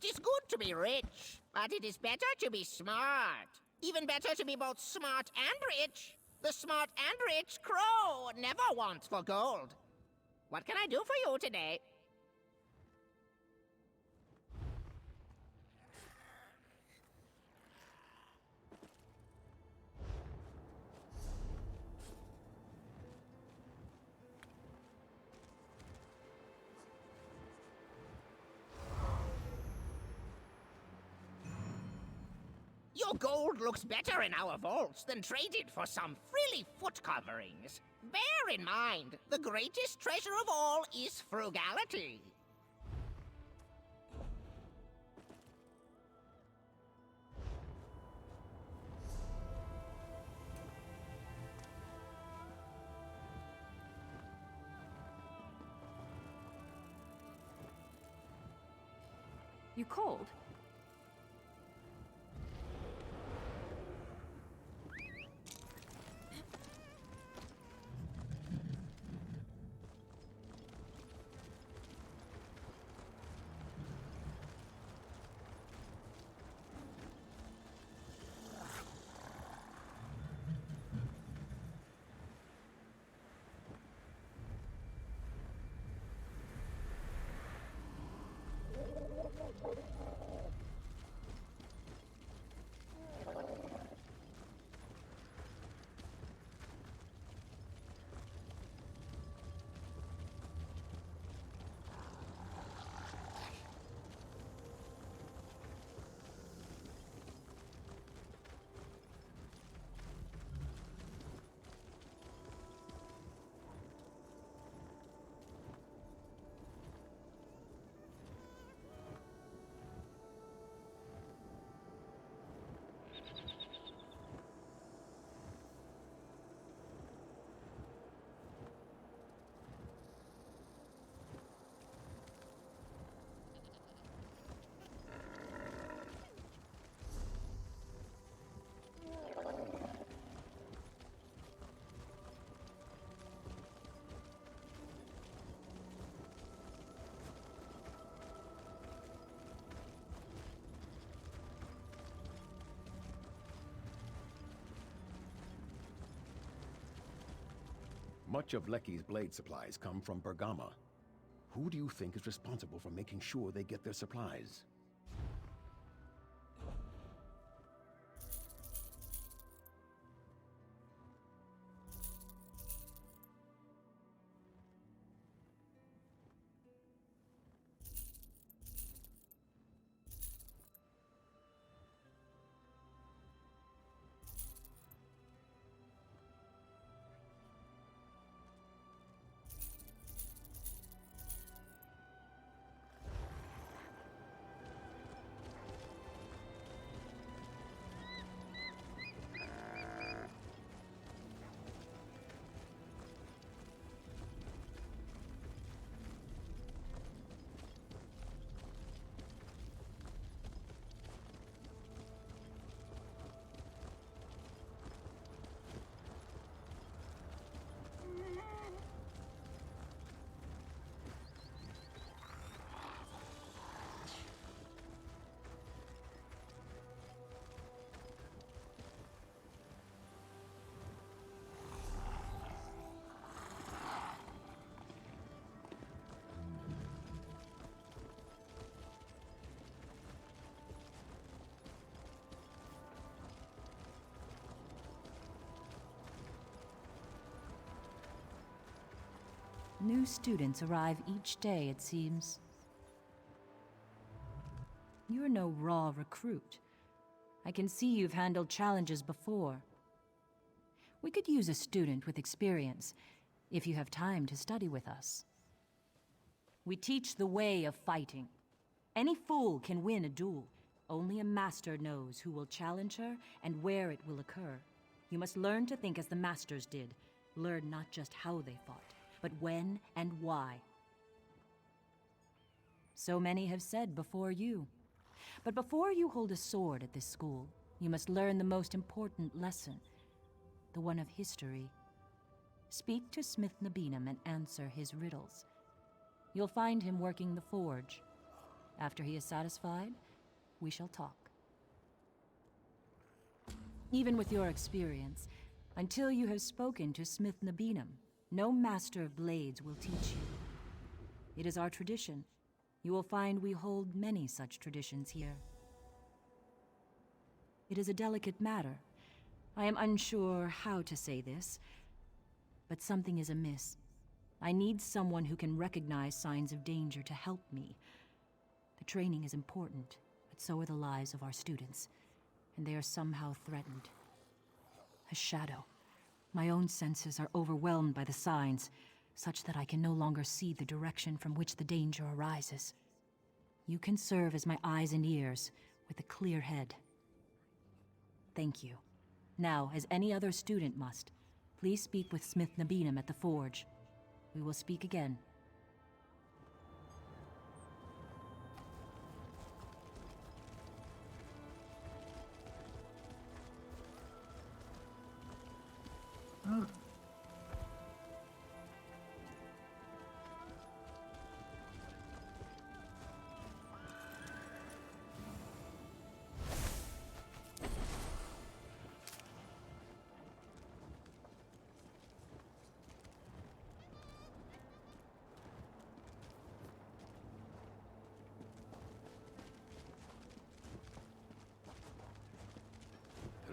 It is good to be rich, but it is better to be smart. Even better to be both smart and rich. The smart and rich crow never want for gold. What can I do for you today? Your gold looks better in our vaults than traded for some frilly foot coverings. Bear in mind, the greatest treasure of all is frugality. You cold? Much of Lecky's blade supplies come from Bergama. Who do you think is responsible for making sure they get their supplies? New students arrive each day, it seems. You're no raw recruit. I can see you've handled challenges before. We could use a student with experience, if you have time to study with us. We teach the way of fighting. Any fool can win a duel. Only a master knows who will challenge her and where it will occur. You must learn to think as the masters did. Learn not just how they fought, but when and why. So many have said before you. But before you hold a sword at this school, you must learn the most important lesson, the one of history. Speak to Smith Nabinum and answer his riddles. You'll find him working the forge. After he is satisfied, we shall talk. Even with your experience, until you have spoken to Smith Nabinum, no master of blades will teach you. It is our tradition. You will find we hold many such traditions here. It is a delicate matter. I am unsure how to say this, but something is amiss. I need someone who can recognize signs of danger to help me. The training is important, but so are the lives of our students, and they are somehow threatened. A shadow. My own senses are overwhelmed by the signs, such that I can no longer see the direction from which the danger arises. You can serve as my eyes and ears, with a clear head. Thank you. Now, as any other student must, please speak with Smith Nabinum at the Forge. We will speak again.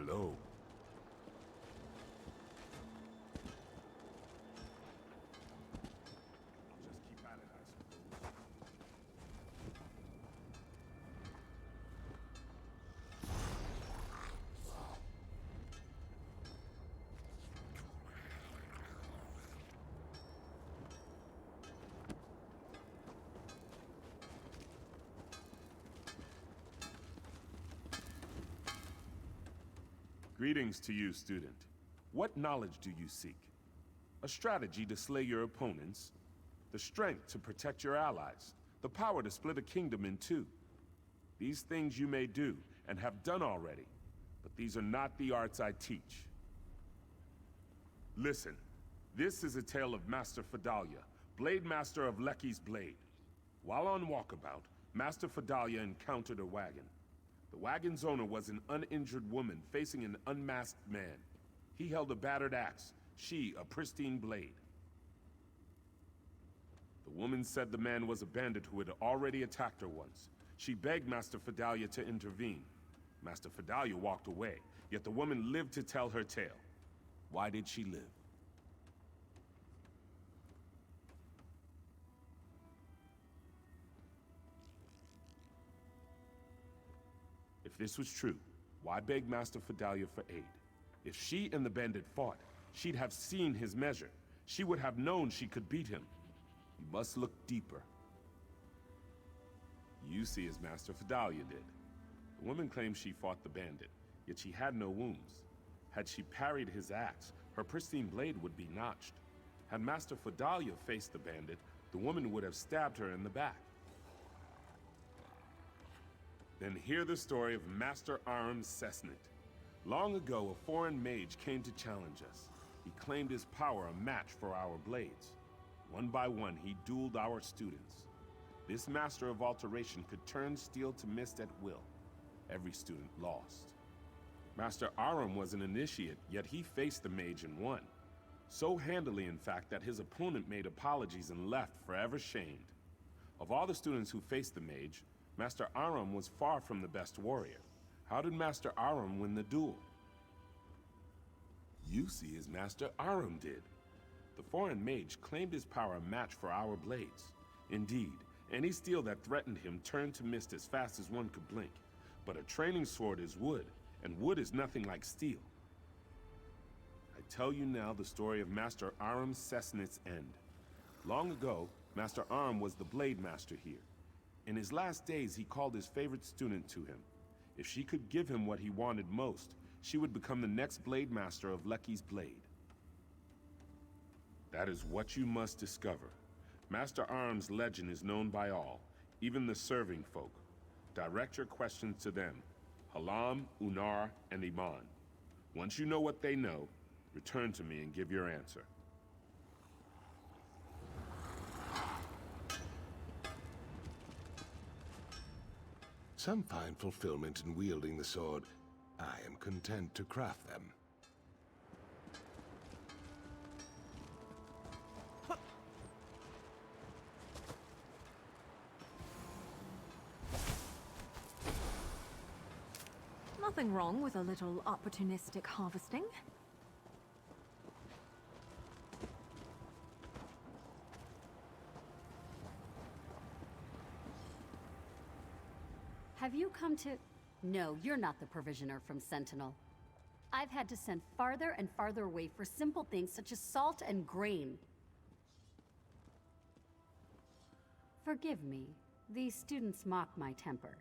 Hello. Just keep at it, I suppose. Greetings to you, student. What knowledge do you seek? A strategy to slay your opponents, the strength to protect your allies, the power to split a kingdom in two. These things you may do, and have done already, but these are not the arts I teach. Listen, this is a tale of Master Fedalia, Blade Master of Alik'r's Blade. While on walkabout, Master Fedalia encountered a wagon. The wagon's owner was an uninjured woman facing an unmasked man. He held a battered axe, she a pristine blade. The woman said the man was a bandit who had already attacked her once. She begged Master Fedalia to intervene. Master Fedalia walked away, yet the woman lived to tell her tale. Why did she live? If this was true, why beg Master Fedalia for aid? If she and the bandit fought, she'd have seen his measure. She would have known she could beat him. You must look deeper. You see as Master Fedalia did. The woman claims she fought the bandit, yet she had no wounds. Had she parried his axe, her pristine blade would be notched. Had Master Fedalia faced the bandit, the woman would have stabbed her in the back. Then hear the story of Master Aram Cessnit. Long ago, a foreign mage came to challenge us. He claimed his power a match for our blades. One by one, he dueled our students. This master of alteration could turn steel to mist at will. Every student lost. Master Aram was an initiate, yet he faced the mage and won. So handily, in fact, that his opponent made apologies and left forever shamed. Of all the students who faced the mage, Master Aram was far from the best warrior. How did Master Aram win the duel? You see as Master Aram did. The foreign mage claimed his power a match for our blades. Indeed, any steel that threatened him turned to mist as fast as one could blink. But a training sword is wood, and wood is nothing like steel. I tell you now the story of Master Aram Cessnit's end. Long ago, Master Aram was the blade master here. In his last days, he called his favorite student to him. If she could give him what he wanted most, she would become the next blade master of Alik'r's Blade. That is what you must discover. Master Aram's legend is known by all, even the serving folk. Direct your questions to them, Halam, Unar, and Iman. Once you know what they know, return to me and give your answer. some find fulfillment in wielding the sword, I am content to craft them. Nothing wrong with a little opportunistic harvesting. Have you come to... No, you're not the provisioner from Sentinel. I've had to send farther and farther away for simple things such as salt and grain. Forgive me. These students mock my temper.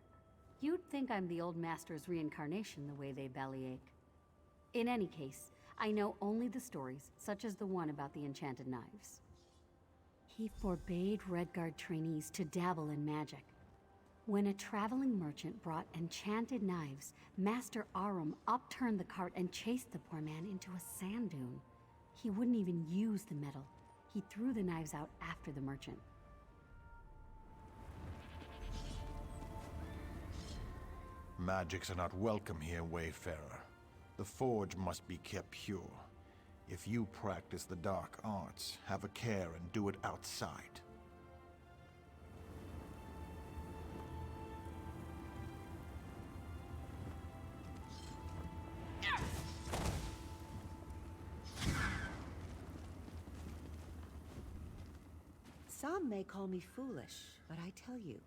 You'd think I'm the old master's reincarnation the way they bellyache. In any case, I know only the stories, such as the one about the enchanted knives. He forbade Redguard trainees to dabble in magic. When a traveling merchant brought enchanted knives, Master Arum upturned the cart and chased the poor man into a sand dune. He wouldn't even use the metal. He threw the knives out after the merchant. Magics are not welcome here, Wayfarer. The forge must be kept pure. If you practice the dark arts, have a care and do it outside. Some may call me foolish, but I tell you,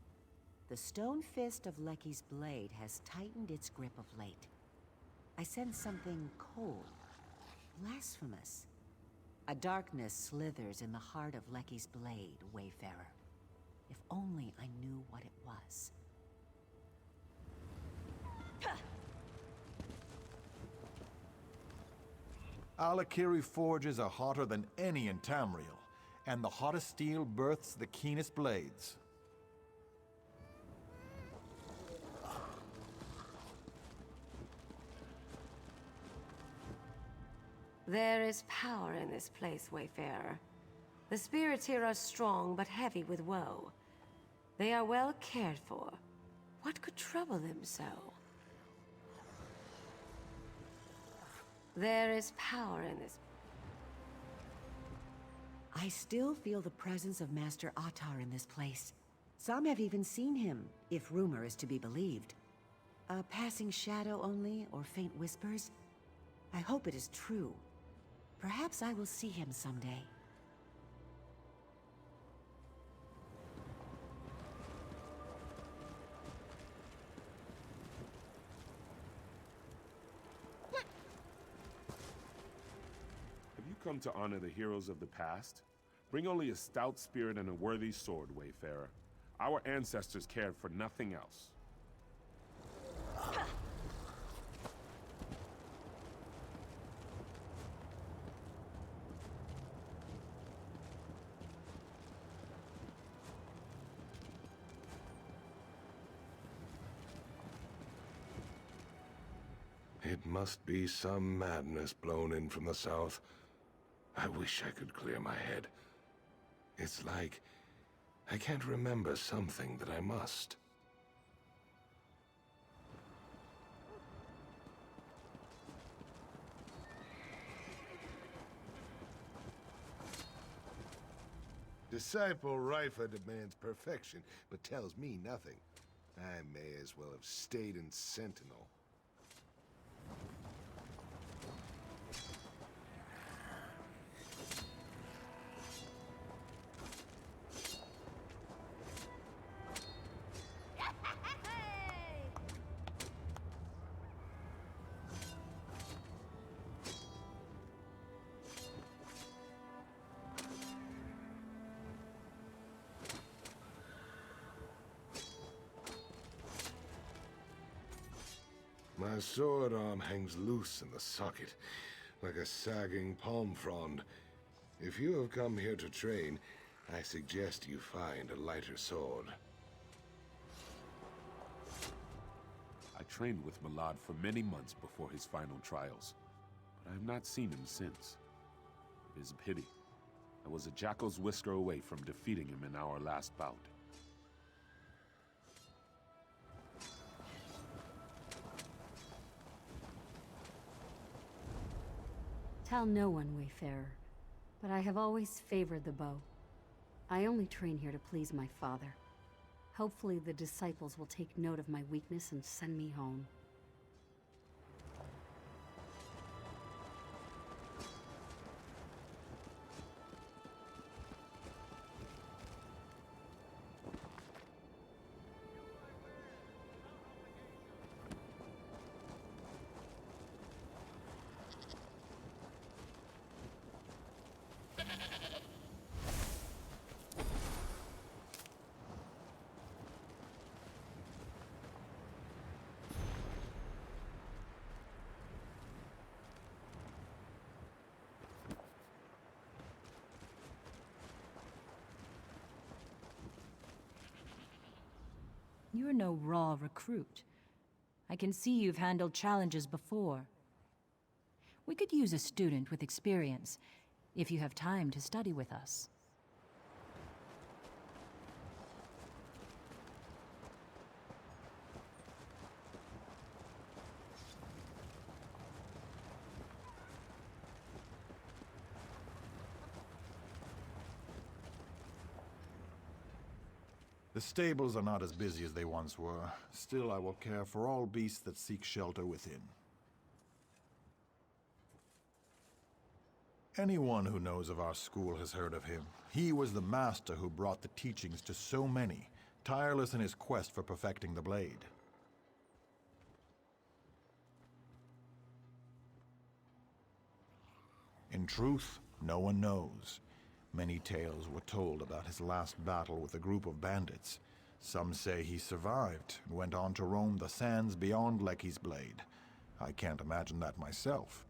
the stone fist of Lecky's blade has tightened its grip of late. I sense something cold, blasphemous. A darkness slithers in the heart of Lecky's blade, Wayfarer. If only I knew what it was. Alik'r forges are hotter than any in Tamriel, and the hottest steel births the keenest blades. There is power in this place, Wayfarer. The spirits here are strong, but heavy with woe. They are well cared for. What could trouble them so? There is power in this... I still feel the presence of Master Attar in this place. Some have even seen him, if rumor is to be believed. A passing shadow only, or faint whispers? I hope it is true. Perhaps I will see him someday. Have you come to honor the heroes of the past? Bring only a stout spirit and a worthy sword, Wayfarer. Our ancestors cared for nothing else. It must be some madness blown in from the south. I wish I could clear my head. It's like I can't remember something that I must. Disciple Rifa demands perfection, but tells me nothing. I may as well have stayed in Sentinel. My sword arm hangs loose in the socket, like a sagging palm frond. If you have come here to train, I suggest you find a lighter sword. I trained with Malad for many months before his final trials, but I have not seen him since. It is a pity. I was a jackal's whisker away from defeating him in our last bout. Tell no one, Wayfarer, but I have always favored the bow. I only train here to please my father. Hopefully the disciples will take note of my weakness and send me home. You're no raw recruit. I can see you've handled challenges before. We could use a student with experience, if you have time to study with us. The stables are not as busy as they once were. Still, I will care for all beasts that seek shelter within. Anyone who knows of our school has heard of him. He was the master who brought the teachings to so many, tireless in his quest for perfecting the blade. In truth, no one knows. Many tales were told about his last battle with a group of bandits. Some say he survived and went on to roam the sands beyond Lecky's Blade. I can't imagine that myself.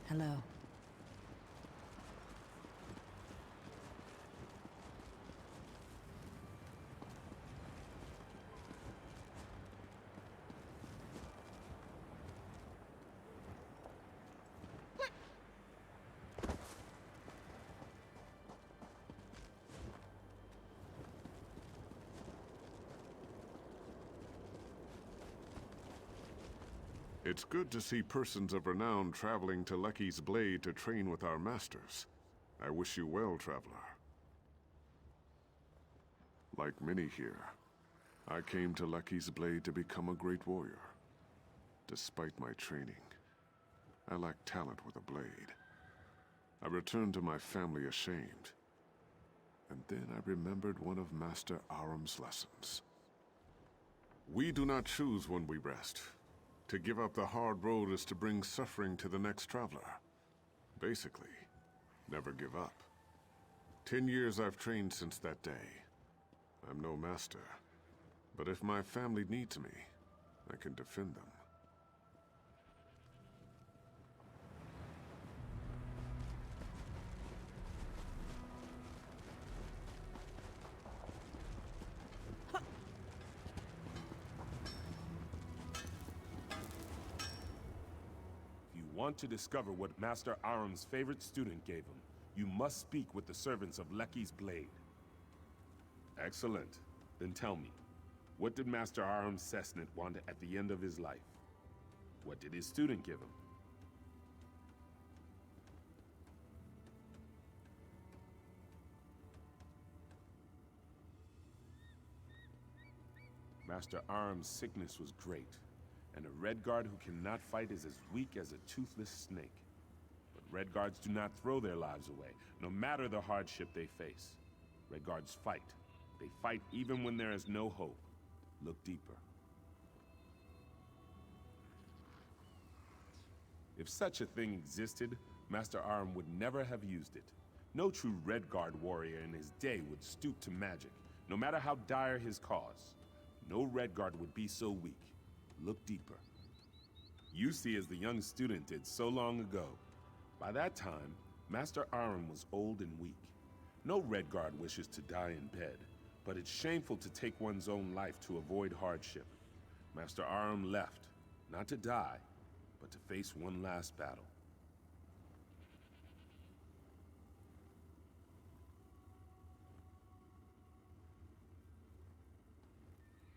Hello. It's good to see persons of renown traveling to Lecky's Blade to train with our masters. I wish you well, traveler. Like many here, I came to Lecky's Blade to become a great warrior. Despite my training, I lack talent with a blade. I returned to my family ashamed. And then I remembered one of Master Aram's lessons. We do not choose when we rest. To give up the hard road is to bring suffering to the next traveler. Basically, never give up. 10 years I've trained since that day. I'm no master, but if my family needs me, I can defend them. Want to discover what Master Aram's favorite student gave him, you must speak with the servants of Lecky's Blade. Excellent. Then tell me, what did Master Aram Cessnant want at the end of his life? What did his student give him? Master Aram's sickness was great. And a Redguard who cannot fight is as weak as a toothless snake. But Redguards do not throw their lives away, no matter the hardship they face. Redguards fight. They fight even when there is no hope. Look deeper. If such a thing existed, Master Arm would never have used it. No true Redguard warrior in his day would stoop to magic, no matter how dire his cause. No Redguard would be so weak. Look deeper. You see as the young student did so long ago. By that time, Master Arum was old and weak. No Redguard wishes to die in bed, but it's shameful to take one's own life to avoid hardship. Master Arum left, not to die, but to face one last battle.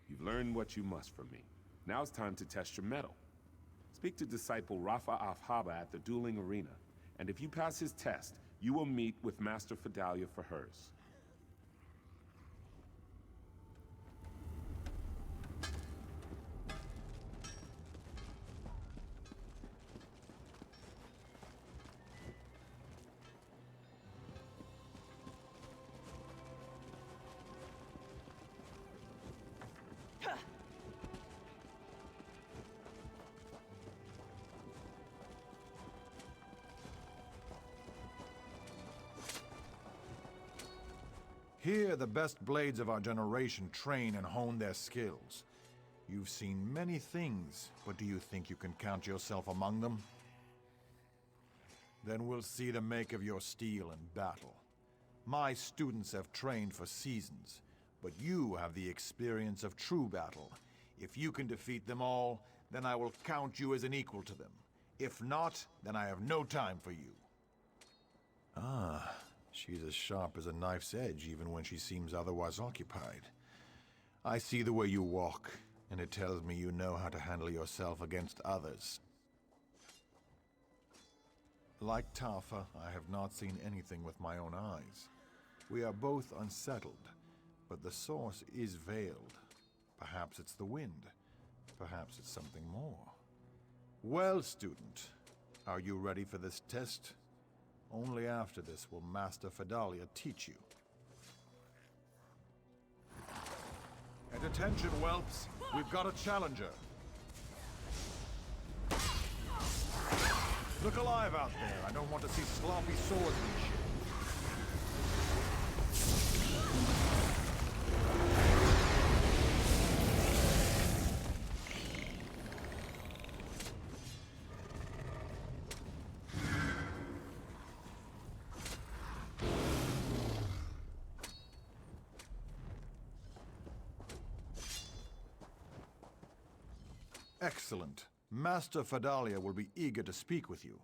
You've learned what you must from me. Now it's time to test your mettle. Speak to disciple Rafa Afhaba at the dueling arena, and if you pass his test, you will meet with Master Fidalia for hers. Here, the best blades of our generation train and hone their skills. You've seen many things, but do you think you can count yourself among them? Then we'll see the make of your steel in battle. My students have trained for seasons, but you have the experience of true battle. If you can defeat them all, then I will count you as an equal to them. If not, then I have no time for you. Ah. She's as sharp as a knife's edge, even when she seems otherwise occupied. I see the way you walk, and it tells me you know how to handle yourself against others. Like Tafa, I have not seen anything with my own eyes. We are both unsettled, but the source is veiled. Perhaps it's the wind. Perhaps it's something more. Well, student, are you ready for this test? Only after this will Master Fidalia teach you. And attention, whelps! We've got a challenger! Look alive out there! I don't want to see sloppy swordsmanship. Excellent. Master Fidalia will be eager to speak with you.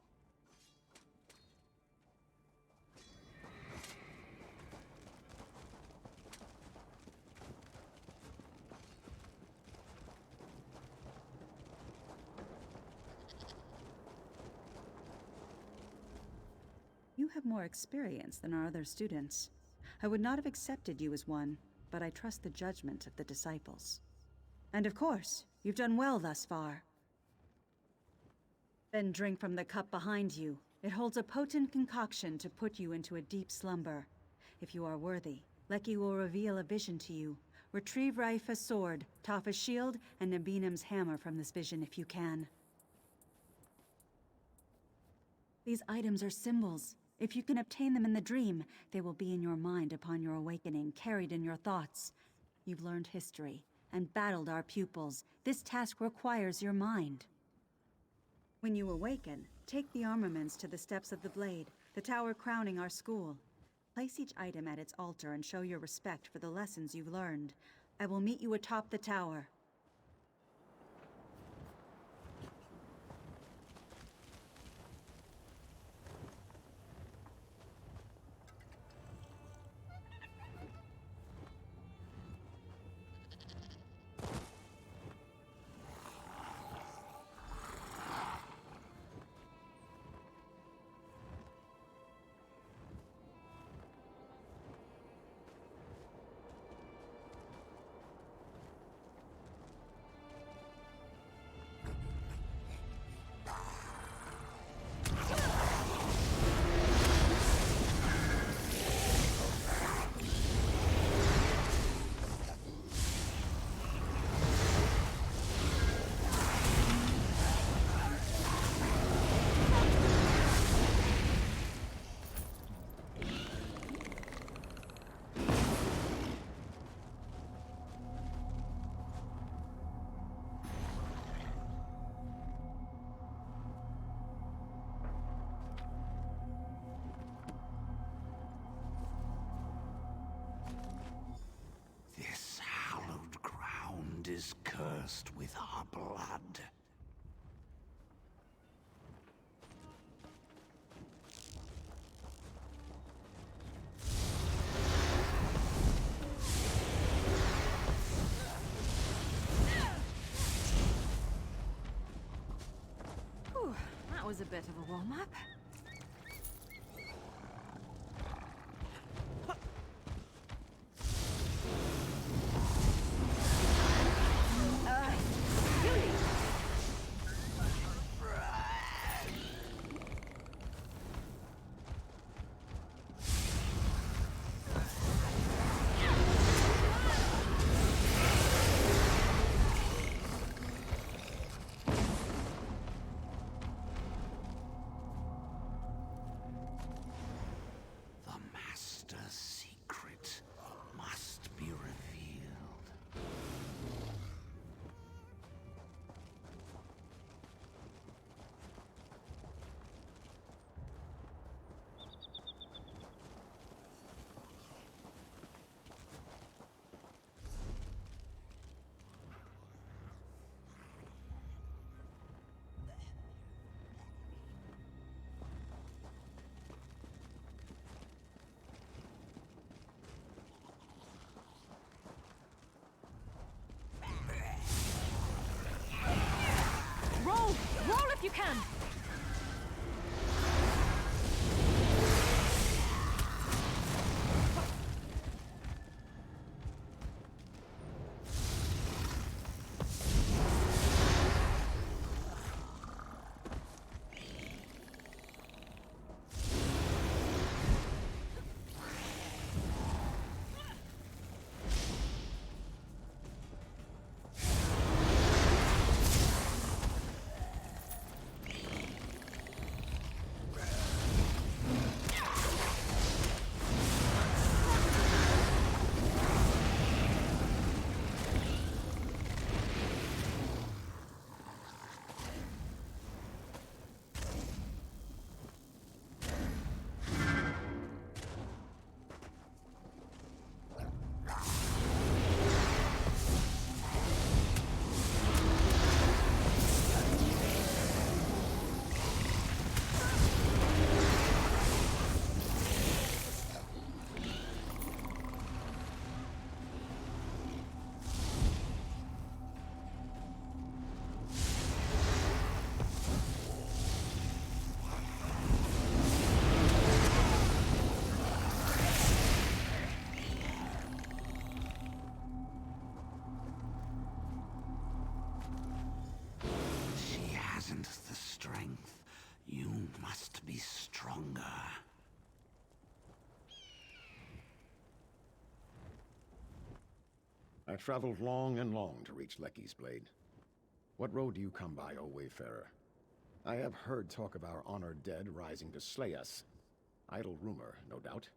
You have more experience than our other students. I would not have accepted you as one, but I trust the judgment of the disciples. And of course, you've done well thus far. Then drink from the cup behind you. It holds a potent concoction to put you into a deep slumber. If you are worthy, Lecky will reveal a vision to you. Retrieve Raifa's sword, Tafa's shield, and Nabinim's hammer from this vision if you can. These items are symbols. If you can obtain them in the dream, they will be in your mind upon your awakening, carried in your thoughts. You've learned history and battled our pupils. This task requires your mind. When you awaken, take the armaments to the steps of the Blade, the tower crowning our school. Place each item at its altar and show your respect for the lessons you've learned. I will meet you atop the tower. was a bit of a warm-up. Roll if you can! The strength. You must be stronger. I traveled long and long to reach Lecky's Blade. What road do you come by, O Wayfarer? I have heard talk of our honored dead rising to slay us. Idle rumor, no doubt.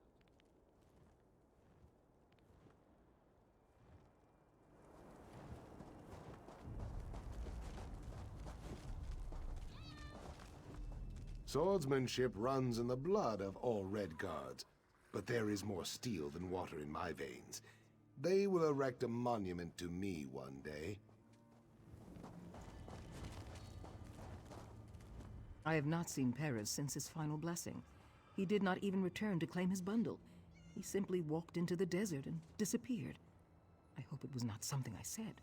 Swordsmanship runs in the blood of all Red Guards, but there is more steel than water in my veins. They will erect a monument to me one day. I have not seen Perez since his final blessing. He did not even return to claim his bundle. He simply walked into the desert and disappeared. I hope it was not something I said.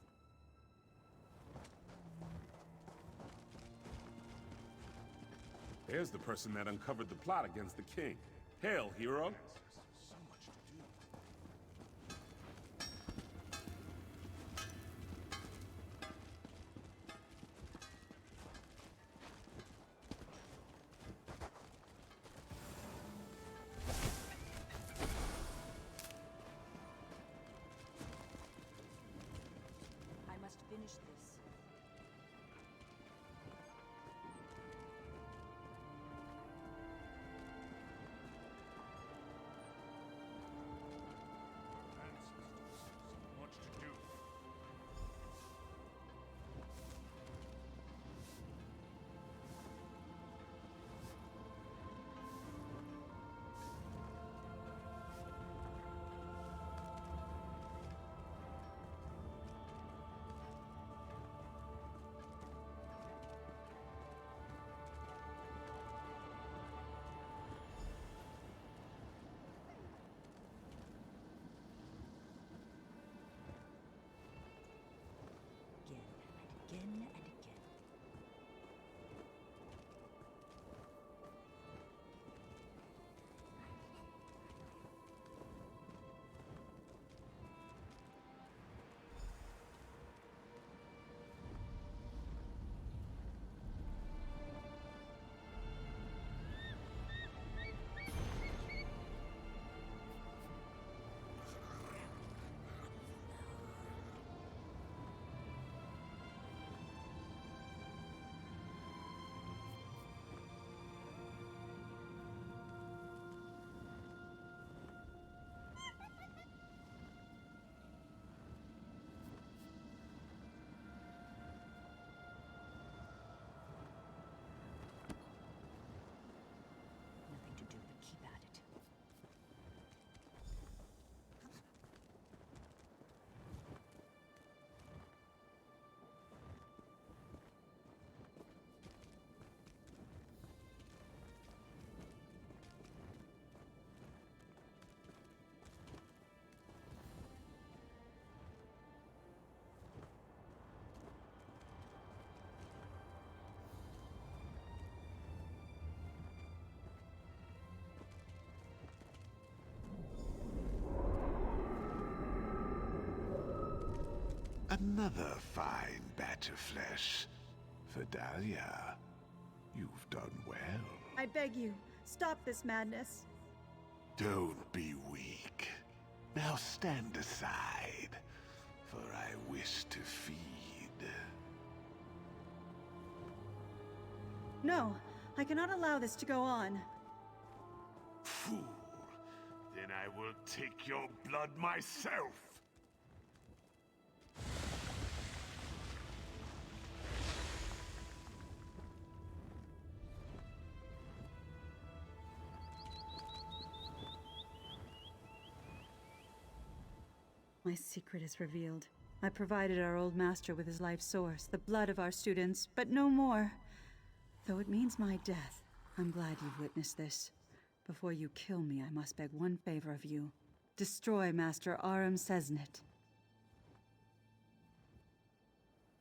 There's the person that uncovered the plot against the king. Hail, hero! I must finish this. Another fine batch of flesh. Vidalia, you've done well. I beg you, stop this madness. Don't be weak. Now stand aside, for I wish to feed. No, I cannot allow this to go on. Fool. Then I will take your blood myself. My secret is revealed. I provided our old master with his life source, the blood of our students, but no more. Though it means my death, I'm glad you've witnessed this. Before you kill me, I must beg one favor of you. Destroy Master Aram Sesnet.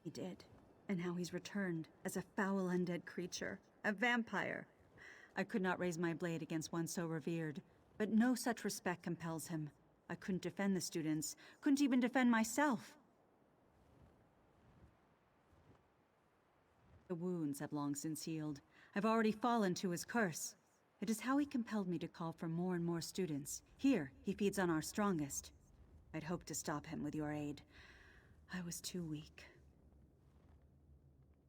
He did, and how he's returned as a foul undead creature, a vampire. I could not raise my blade against one so revered, but no such respect compels him. I couldn't defend the students, couldn't even defend myself. The wounds have long since healed. I've already fallen to his curse. It is how he compelled me to call for more and more students. Here, he feeds on our strongest. I'd hoped to stop him with your aid. I was too weak.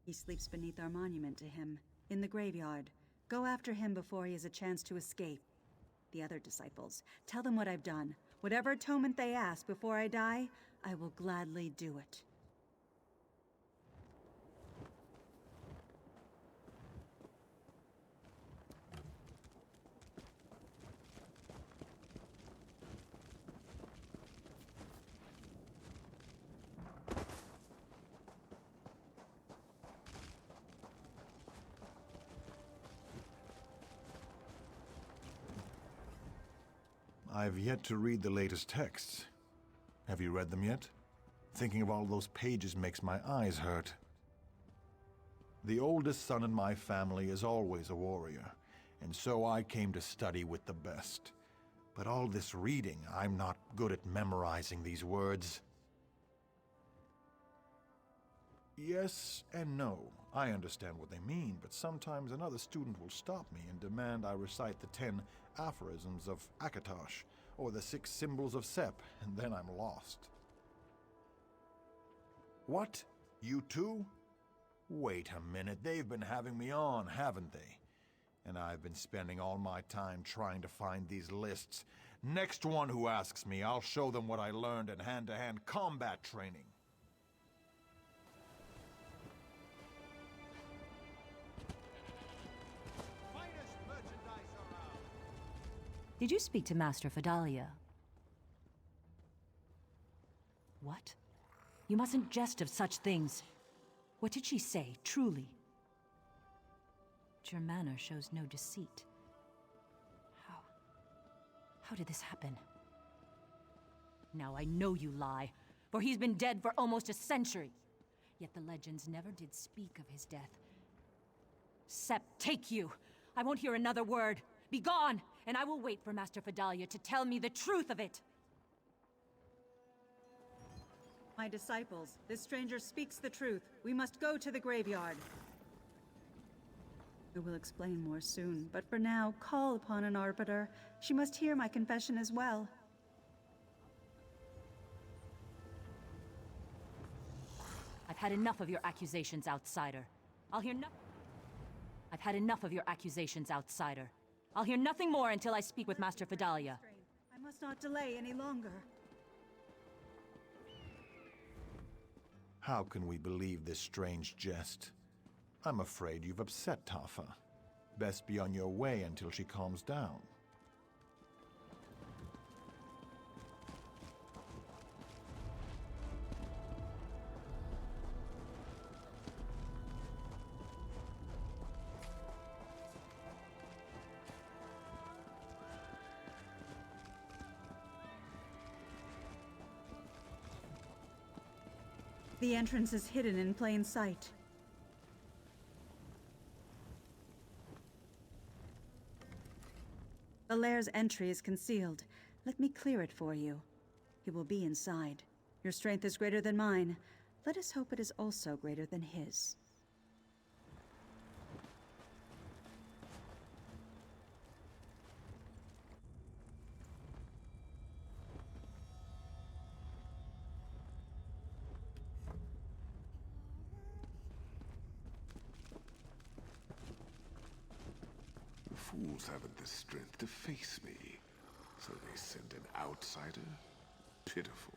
He sleeps beneath our monument to him, in the graveyard. Go after him before he has a chance to escape. The other disciples, tell them what I've done. Whatever atonement they ask before I die, I will gladly do it. I've yet to read the latest texts. Have you read them yet? Thinking of all those pages makes my eyes hurt. The oldest son in my family is always a warrior, and so I came to study with the best. But all this reading, I'm not good at memorizing these words. Yes and no. I understand what they mean, but sometimes another student will stop me and demand I recite the 10 aphorisms of Akatosh, or the 6 symbols of Sep, and then I'm lost. What? You too? Wait a minute, they've been having me on, haven't they? And I've been spending all my time trying to find these lists. Next one who asks me, I'll show them what I learned in hand-to-hand combat training. Did you speak to Master Vidalia? What? You mustn't jest of such things. What did she say, truly? But your manner shows no deceit. How did this happen? Now I know you lie, for he's been dead for almost a century. Yet the legends never did speak of his death. Sep, take you! I won't hear another word. Be gone, and I will wait for Master Vidalia to tell me the truth of it. My disciples, this stranger speaks the truth. We must go to the graveyard. I will explain more soon, but for now, call upon an arbiter. She must hear my confession as well. I've had enough of your accusations, outsider. I've had enough of your accusations, outsider. I'll hear nothing more until I speak with Master Vidalia. I must not delay any longer. How can we believe this strange jest? I'm afraid you've upset Tafa. Best be on your way until she calms down. The entrance is hidden in plain sight. The lair's entry is concealed. Let me clear it for you. He will be inside. Your strength is greater than mine. Let us hope it is also greater than his. The fools haven't the strength to face me, so they send an outsider? Pitiful.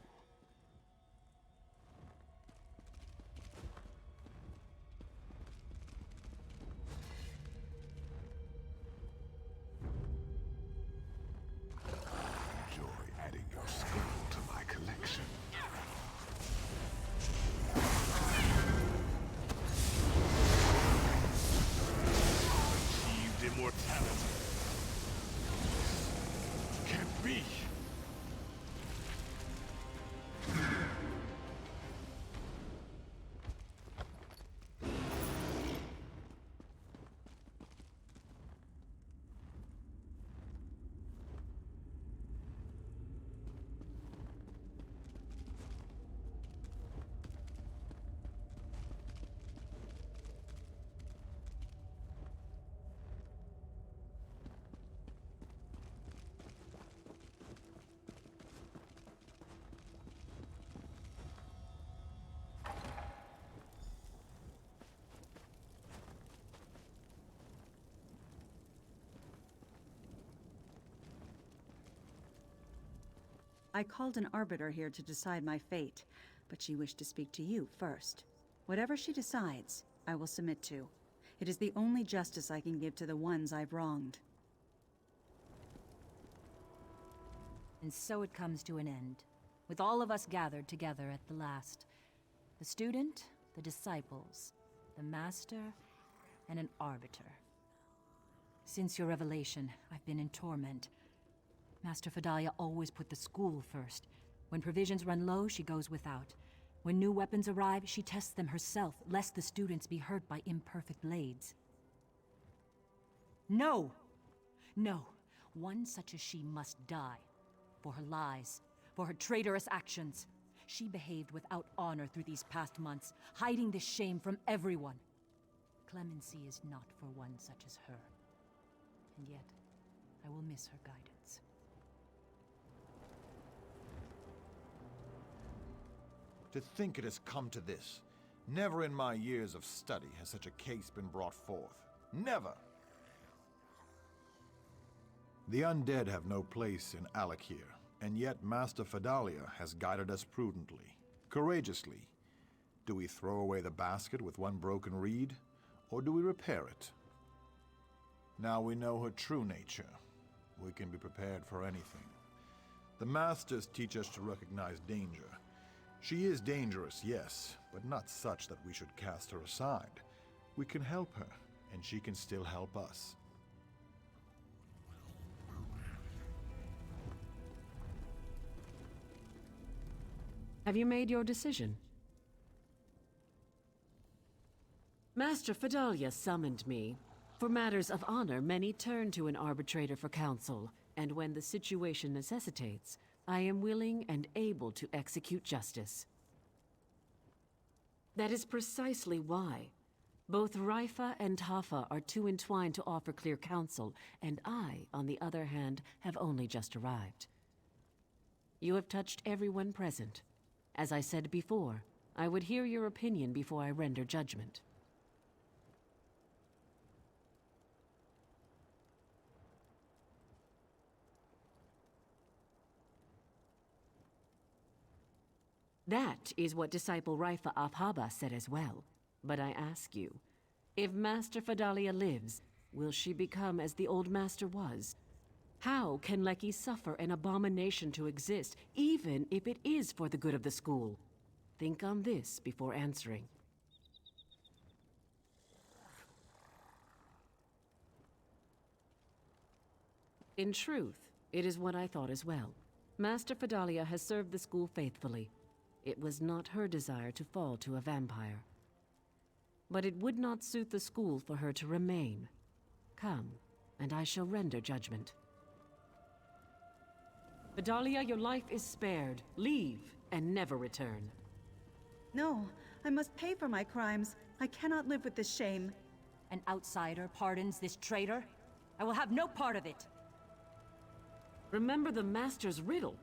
Enjoy adding your skull to my collection. Achieved immortality. Can't be. I called an arbiter here to decide my fate, but she wished to speak to you first. Whatever she decides, I will submit to. It is the only justice I can give to the ones I've wronged. And so it comes to an end, with all of us gathered together at the last. The student, the disciples, the master, and an arbiter. Since your revelation, I've been in torment. Master Fidalia always put the school first. When provisions run low, she goes without. When new weapons arrive, she tests them herself, lest the students be hurt by imperfect blades. No! No! One such as she must die. For her lies, for her traitorous actions. She behaved without honor through these past months, hiding this shame from everyone. Clemency is not for one such as her. And yet, I will miss her guidance. To think it has come to this. Never in my years of study has such a case been brought forth. Never! The undead have no place in Alik'r, and yet Master Fidalia has guided us prudently, courageously. Do we throw away the basket with one broken reed, or do we repair it? Now we know her true nature. We can be prepared for anything. The Masters teach us to recognize danger. She is dangerous, yes, but not such that we should cast her aside. We can help her, and she can still help us. Have you made your decision? Master Fidalia summoned me. For matters of honor, many turn to an arbitrator for counsel, and when the situation necessitates, I am willing and able to execute justice. That is precisely why. Both Raifa and Tafa are too entwined to offer clear counsel, and I, on the other hand, have only just arrived. You have touched everyone present. As I said before, I would hear your opinion before I render judgment. That is what Disciple Raifa Afhaba said as well. But I ask you, if Master Fidalia lives, will she become as the old master was? How can Lecky suffer an abomination to exist, even if it is for the good of the school? Think on this before answering. In truth, it is what I thought as well. Master Fidalia has served the school faithfully. It was not her desire to fall to a vampire. But it would not suit the school for her to remain. Come, and I shall render judgment. Fidalia, your life is spared. Leave, and never return. No, I must pay for my crimes. I cannot live with this shame. An outsider pardons this traitor? I will have no part of it. Remember the Master's riddle.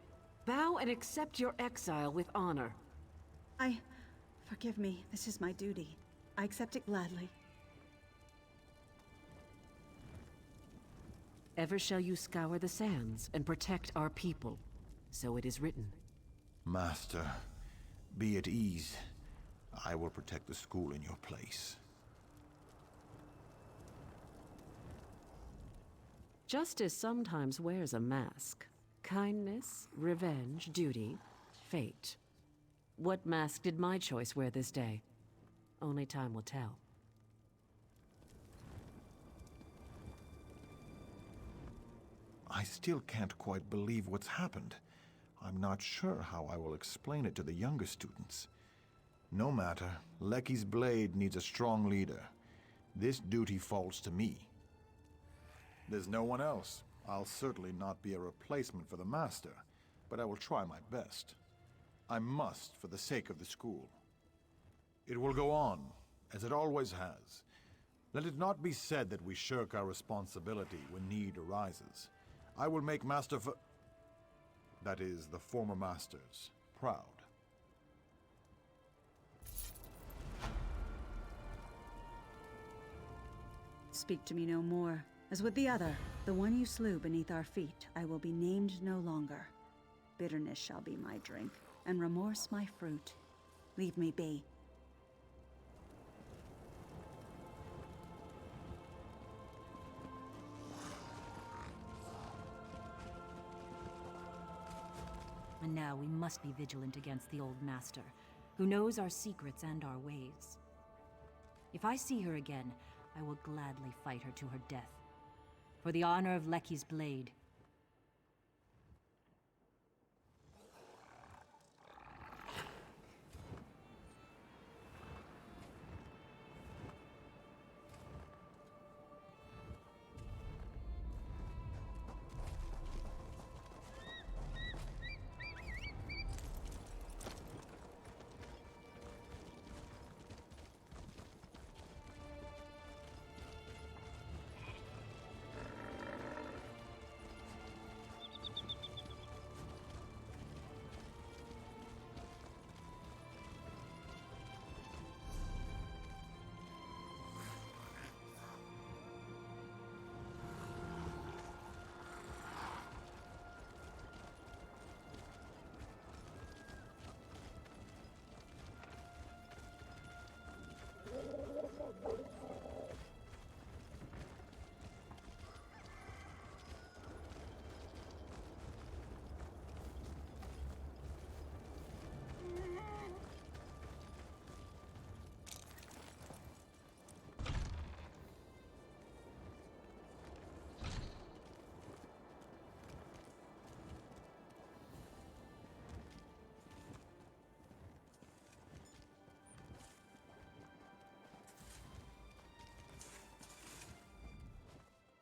Bow and accept your exile with honor. Forgive me. This is my duty. I accept it gladly. Ever shall you scour the sands and protect our people. So it is written. Master, be at ease. I will protect the school in your place. Justice sometimes wears a mask. Kindness, revenge, duty, fate. What mask did my choice wear this day? Only time will tell. I still can't quite believe what's happened. I'm not sure how I will explain it to the younger students. No matter, Lecky's blade needs a strong leader. This duty falls to me. There's no one else. I'll certainly not be a replacement for the Master, but I will try my best. I must, for the sake of the school. It will go on, as it always has. Let it not be said that we shirk our responsibility when need arises. I will make that is, the former Masters, proud. Speak to me no more. As with the other, the one you slew beneath our feet, I will be named no longer. Bitterness shall be my drink, and remorse my fruit. Leave me be. And now we must be vigilant against the old master, who knows our secrets and our ways. If I see her again, I will gladly fight her to her death. For the honor of Lecky's blade.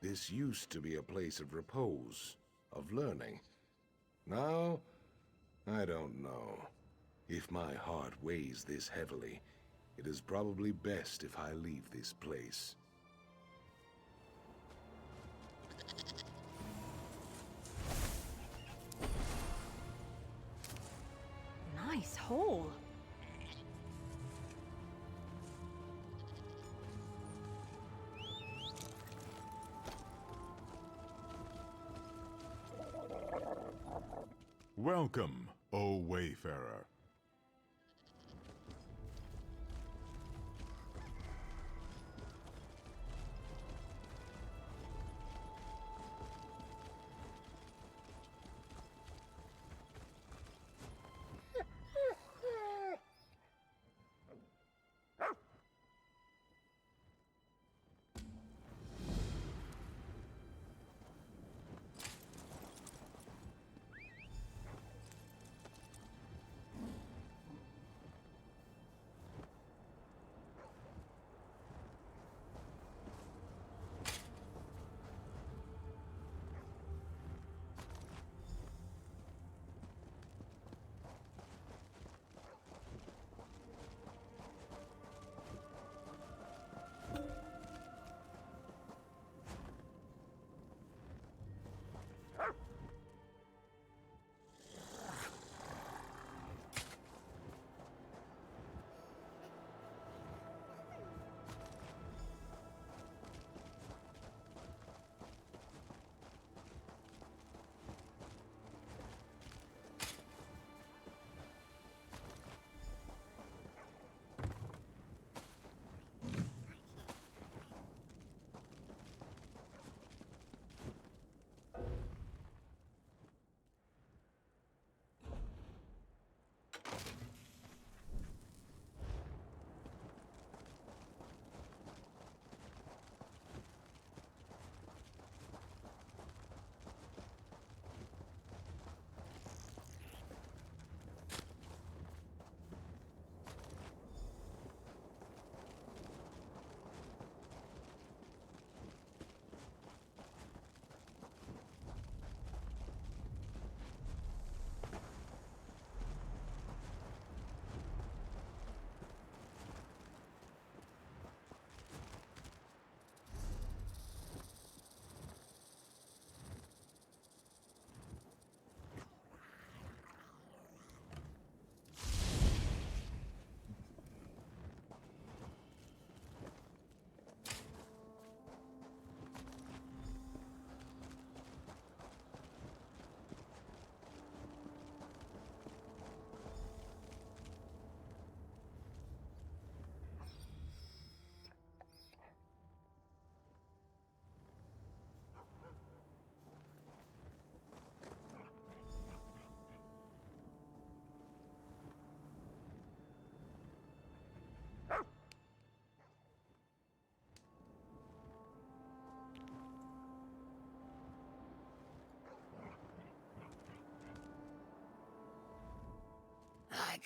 This used to be a place of repose, of learning. Now, I don't know. If my heart weighs this heavily, it is probably best if I leave this place. Nice hole. Welcome, O Wayfarer.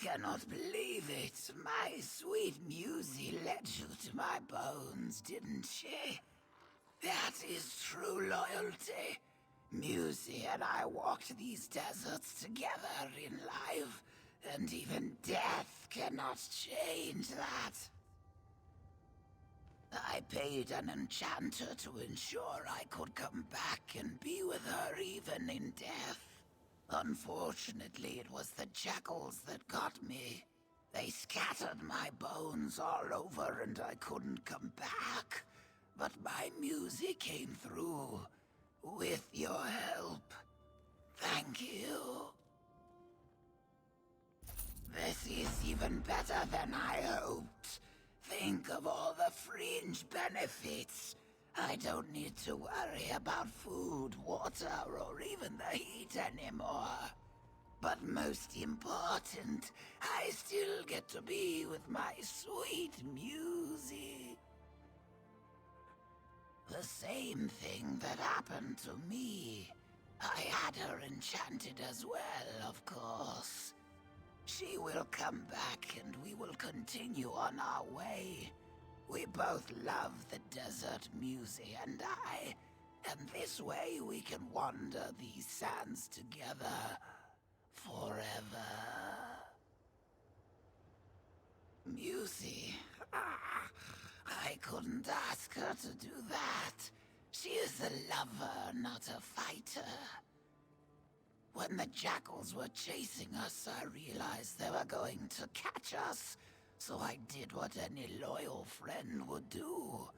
cannot believe it. My sweet Musy led you to my bones, didn't she? That is true loyalty. Musy and I walked these deserts together in life, and even death cannot change that. I paid an enchanter to ensure I could come back and be with her even in death. Unfortunately, it was the jackals that got me. They scattered my bones all over and I couldn't come back. But my music came through, with your help. Thank you. This is even better than I hoped. Think of all the fringe benefits. I don't need to worry about food, water, or even the heat anymore. But most important, I still get to be with my sweet Musy. The same thing that happened to me. I had her enchanted as well, of course. She will come back and we will continue on our way. We both love the desert, Musy and I, and this way we can wander these sands together forever. Musy, I couldn't ask her to do that. She is a lover, not a fighter. When the jackals were chasing us, I realized they were going to catch us, so I did what any loyal friend would do.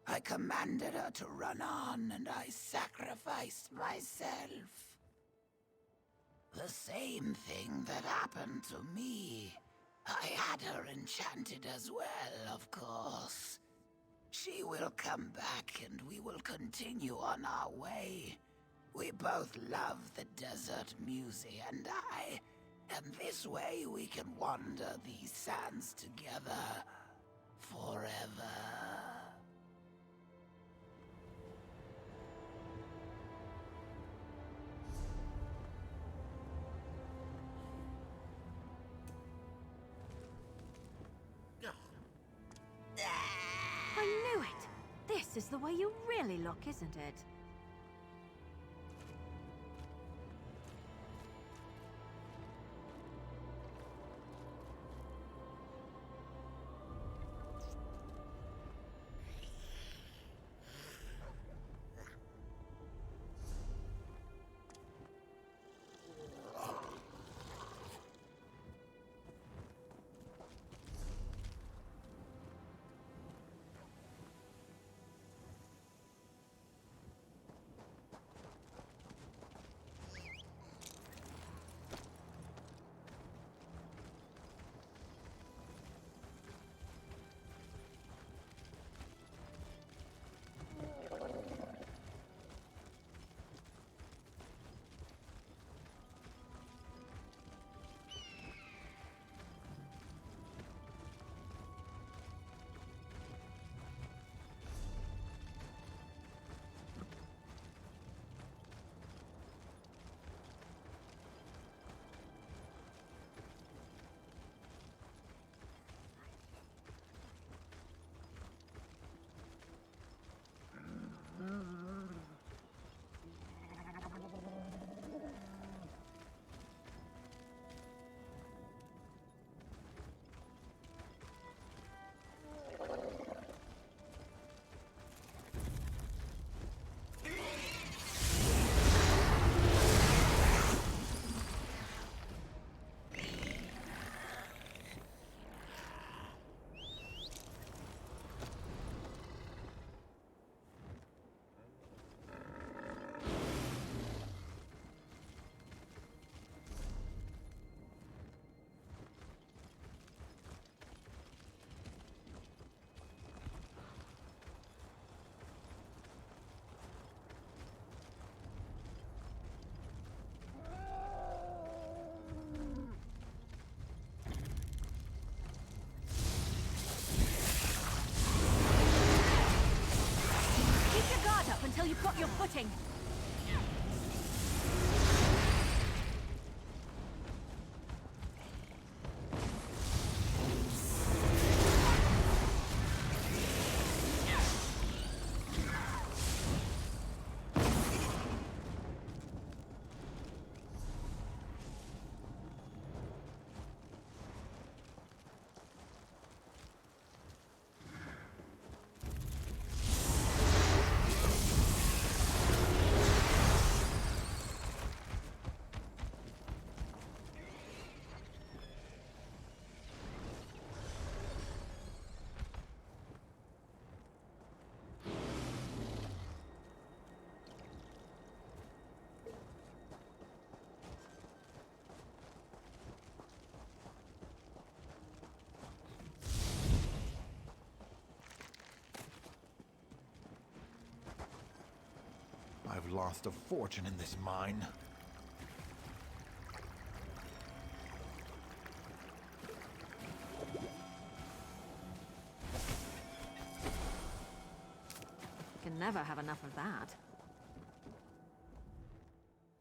I commanded her to run on, and I sacrificed myself. The same thing that happened to me. I had her enchanted as well, of course. She will come back and we will continue on our way. We both love the desert, Musy and I, and this way we can wander these sands together forever. I knew it! This is the way you really look, isn't it? Until you've got your footing. I've lost a fortune in this mine. Can never have enough of that.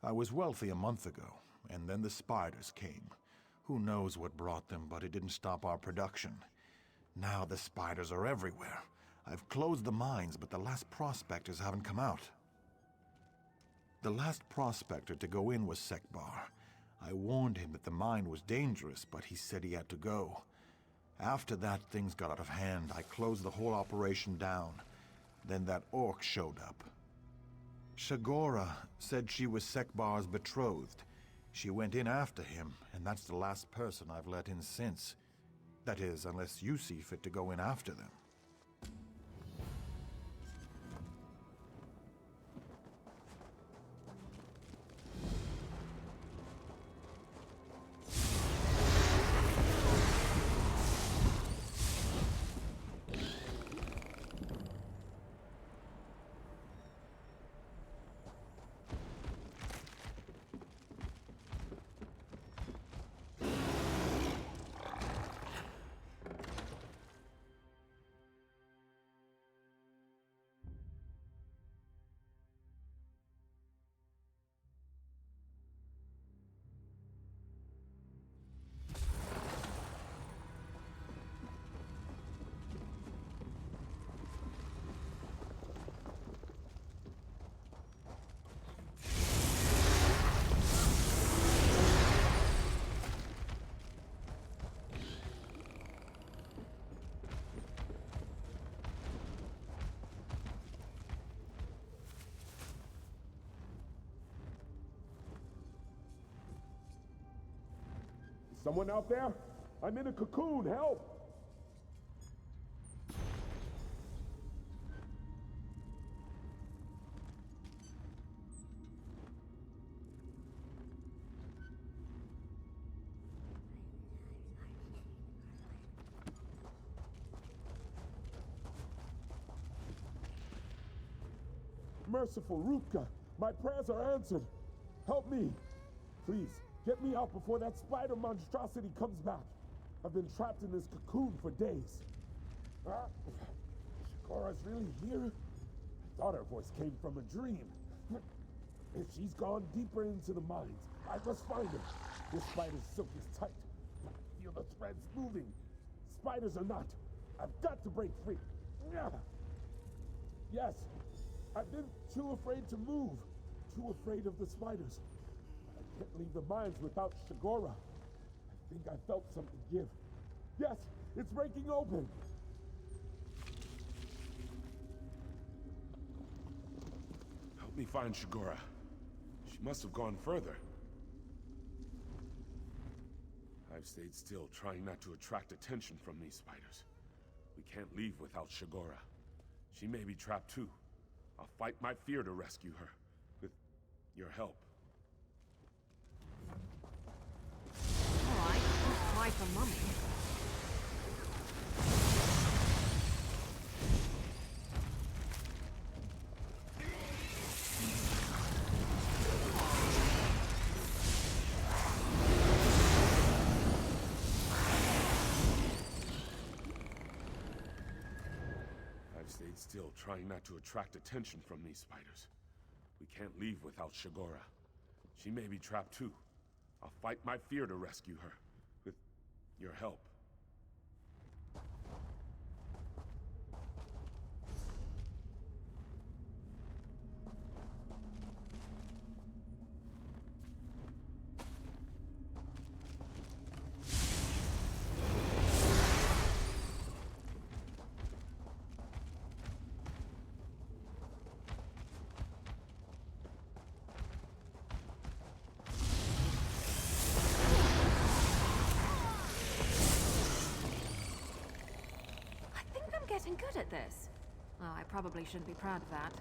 I was wealthy a month ago, and then the spiders came. Who knows what brought them, but it didn't stop our production. Now the spiders are everywhere. I've closed the mines, but the last prospectors haven't come out. The last prospector to go in was Sekbar. I warned him that the mine was dangerous, but he said he had to go. After that, things got out of hand. I closed the whole operation down. Then that orc showed up. Shagora said she was Sekbar's betrothed. She went in after him, and that's the last person I've let in since. That is, unless you see fit to go in after them. Someone out there? I'm in a cocoon, help! Merciful Rutka, my prayers are answered. Help me. Please, get me out before that spider monstrosity comes back. I've been trapped in this cocoon for days. Shikora's really here? I thought her voice came from a dream. If she's gone deeper into the mines, I must find her. This spider's silk is tight. I feel the threads moving. Spiders are not. I've got to break free. Yes, I've been too afraid to move. Too afraid of the spiders. I can't leave the mines without Shagora. I think I felt something give. Yes, it's breaking open. Help me find Shagora. She must have gone further. I've stayed still, trying not to attract attention from these spiders. We can't leave without Shagora. She may be trapped too. I'll fight my fear to rescue her. With your help. All right, don't fly for mummy. I've stayed still, trying not to attract attention from these spiders. We can't leave without Shagora. She may be trapped too. I'll fight my fear to rescue her. With your help. Getting good at this. Oh, I probably shouldn't be proud of that.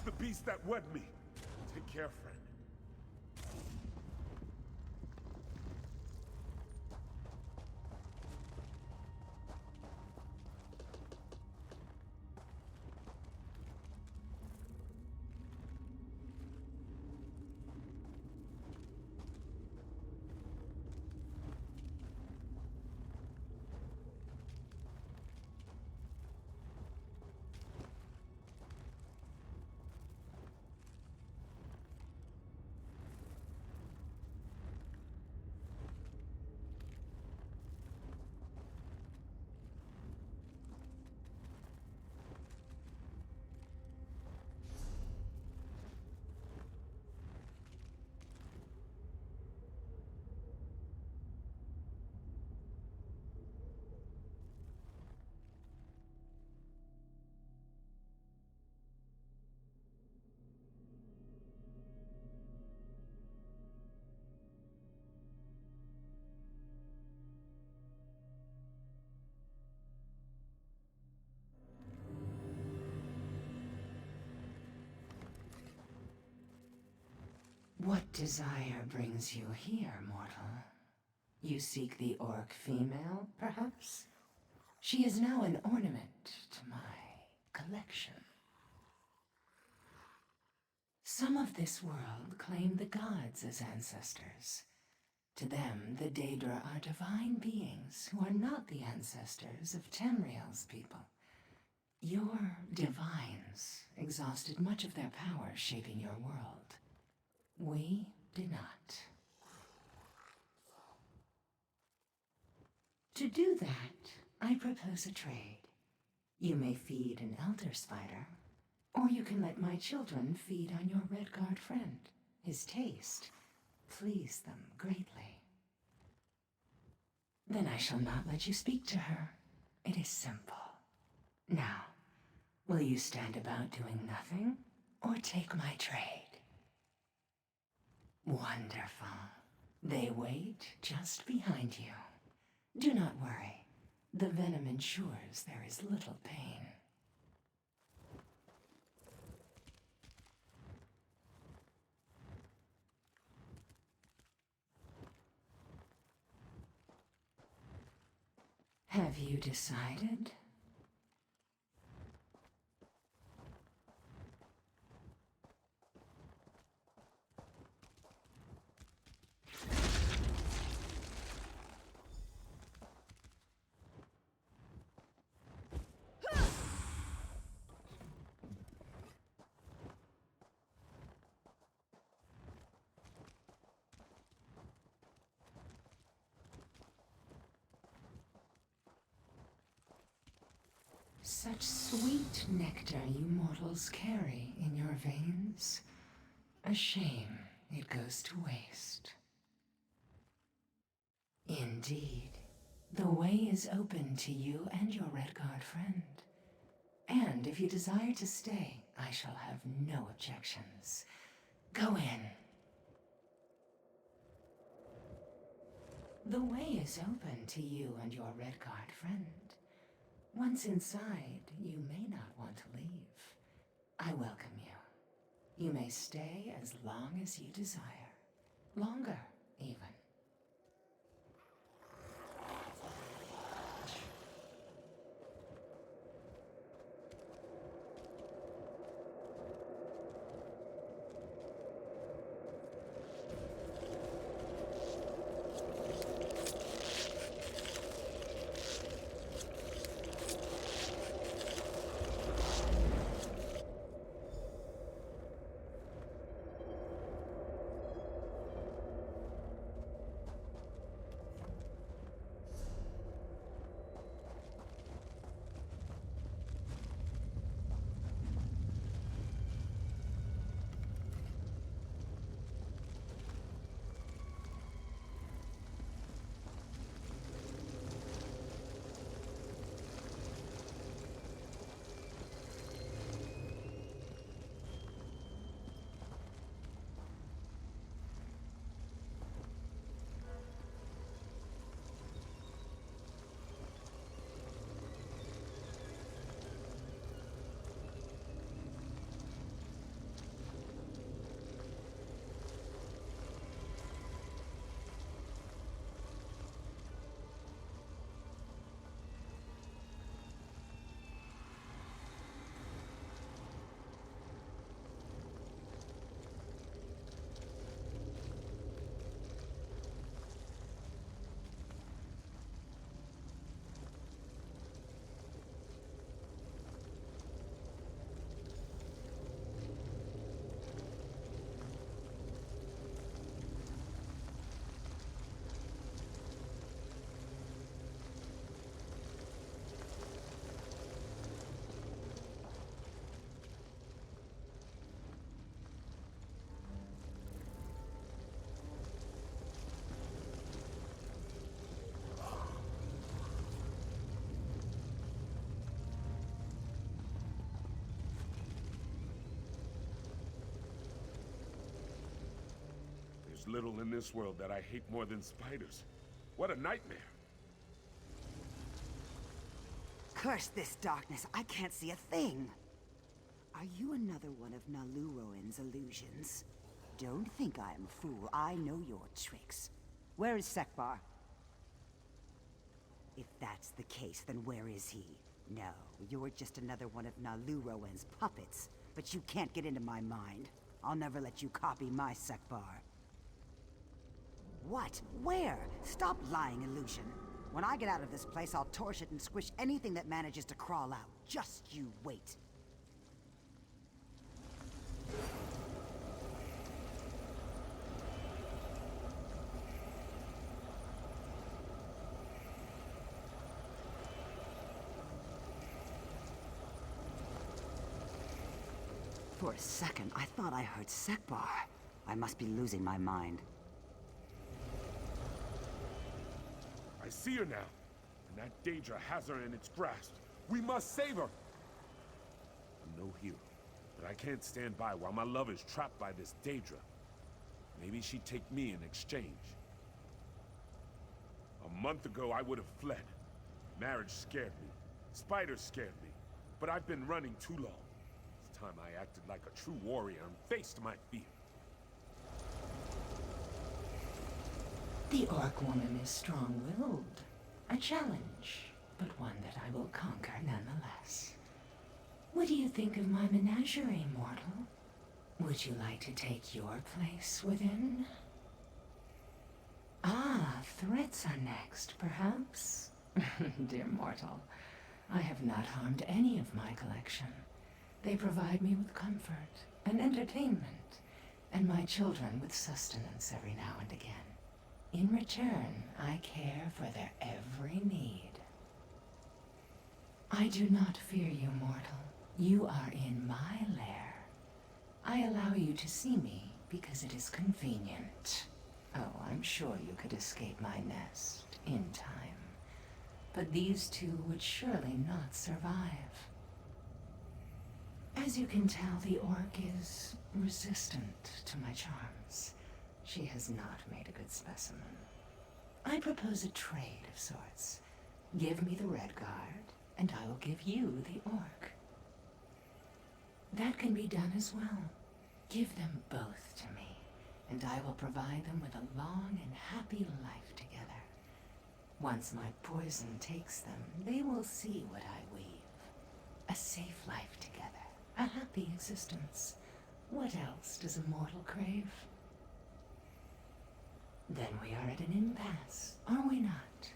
the beast that wed me. Take care, friend. What desire brings you here, mortal? You seek the orc female, perhaps? She is now an ornament to my collection. Some of this world claim the gods as ancestors. To them, the Daedra are divine beings who are not the ancestors of Tamriel's people. Your divines exhausted much of their power shaping your world. We did not. To do that, I propose a trade. You may feed an elder spider, or you can let my children feed on your Redguard friend. His taste pleased them greatly. Then I shall not let you speak to her. It is simple. Now, will you stand about doing nothing, or take my trade? Wonderful. They wait just behind you. Do not worry. The venom ensures there is little pain. Have you decided? Such sweet nectar you mortals carry in your veins. A shame it goes to waste. Indeed, the way is open to you and your Redguard friend. And if you desire to stay, I shall have no objections. Go in. The way is open to you and your Redguard friend. Once inside, you may not want to leave. I welcome you. You may stay as long as you desire. Longer, even. There's little in this world that I hate more than spiders. What a nightmare. Curse this darkness, I can't see a thing. Are you another one of Naluroan's illusions? Don't think I am a fool, I know your tricks. Where is Sekbar? If that's the case, then where is he? No, you're just another one of Naluroan's puppets. But you can't get into my mind. I'll never let you copy my Sekbar. What? Where? Stop lying, illusion. When I get out of this place, I'll torch it and squish anything that manages to crawl out. Just you wait. For a second, I thought I heard Sekbar. I must be losing my mind. I see her now, and that Daedra has her in its grasp. We must save her! I'm no hero, but I can't stand by while my love is trapped by this Daedra. Maybe she'd take me in exchange. A month ago, I would have fled. Marriage scared me. Spiders scared me. But I've been running too long. It's time I acted like a true warrior and faced my fear. The Orc woman is strong-willed. A challenge, but one that I will conquer nonetheless. What do you think of my menagerie, mortal? Would you like to take your place within? Ah, threats are next, perhaps? Dear mortal, I have not harmed any of my collection. They provide me with comfort and entertainment, and my children with sustenance every now and again. In return, I care for their every need. I do not fear you, mortal. You are in my lair. I allow you to see me because it is convenient. Oh, I'm sure you could escape my nest in time. But these two would surely not survive. As you can tell, the orc is resistant to my charms. She has not made a good specimen. I propose a trade of sorts. Give me the red guard, and I will give you the orc. That can be done as well. Give them both to me, and I will provide them with a long and happy life together. Once my poison takes them, they will see what I weave. A safe life together, a happy existence. What else does a mortal crave? Then we are at an impasse, are we not?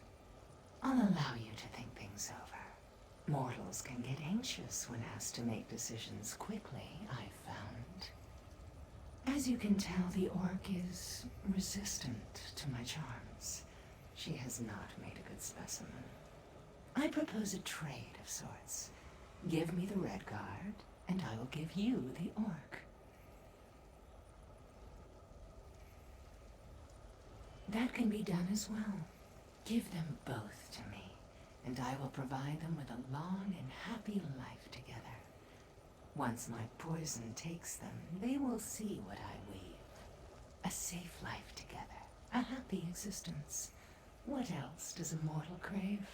I'll allow you to think things over. Mortals can get anxious when asked to make decisions quickly, I've found. As you can tell, the orc is resistant to my charms. She has not made a good specimen. I propose a trade of sorts. Give me the red guard, and I will give you the orc. That can be done as well. Give them both to me, and I will provide them with a long and happy life together. Once my poison takes them, they will see what I weave. A safe life together, a happy existence. What else does a mortal crave?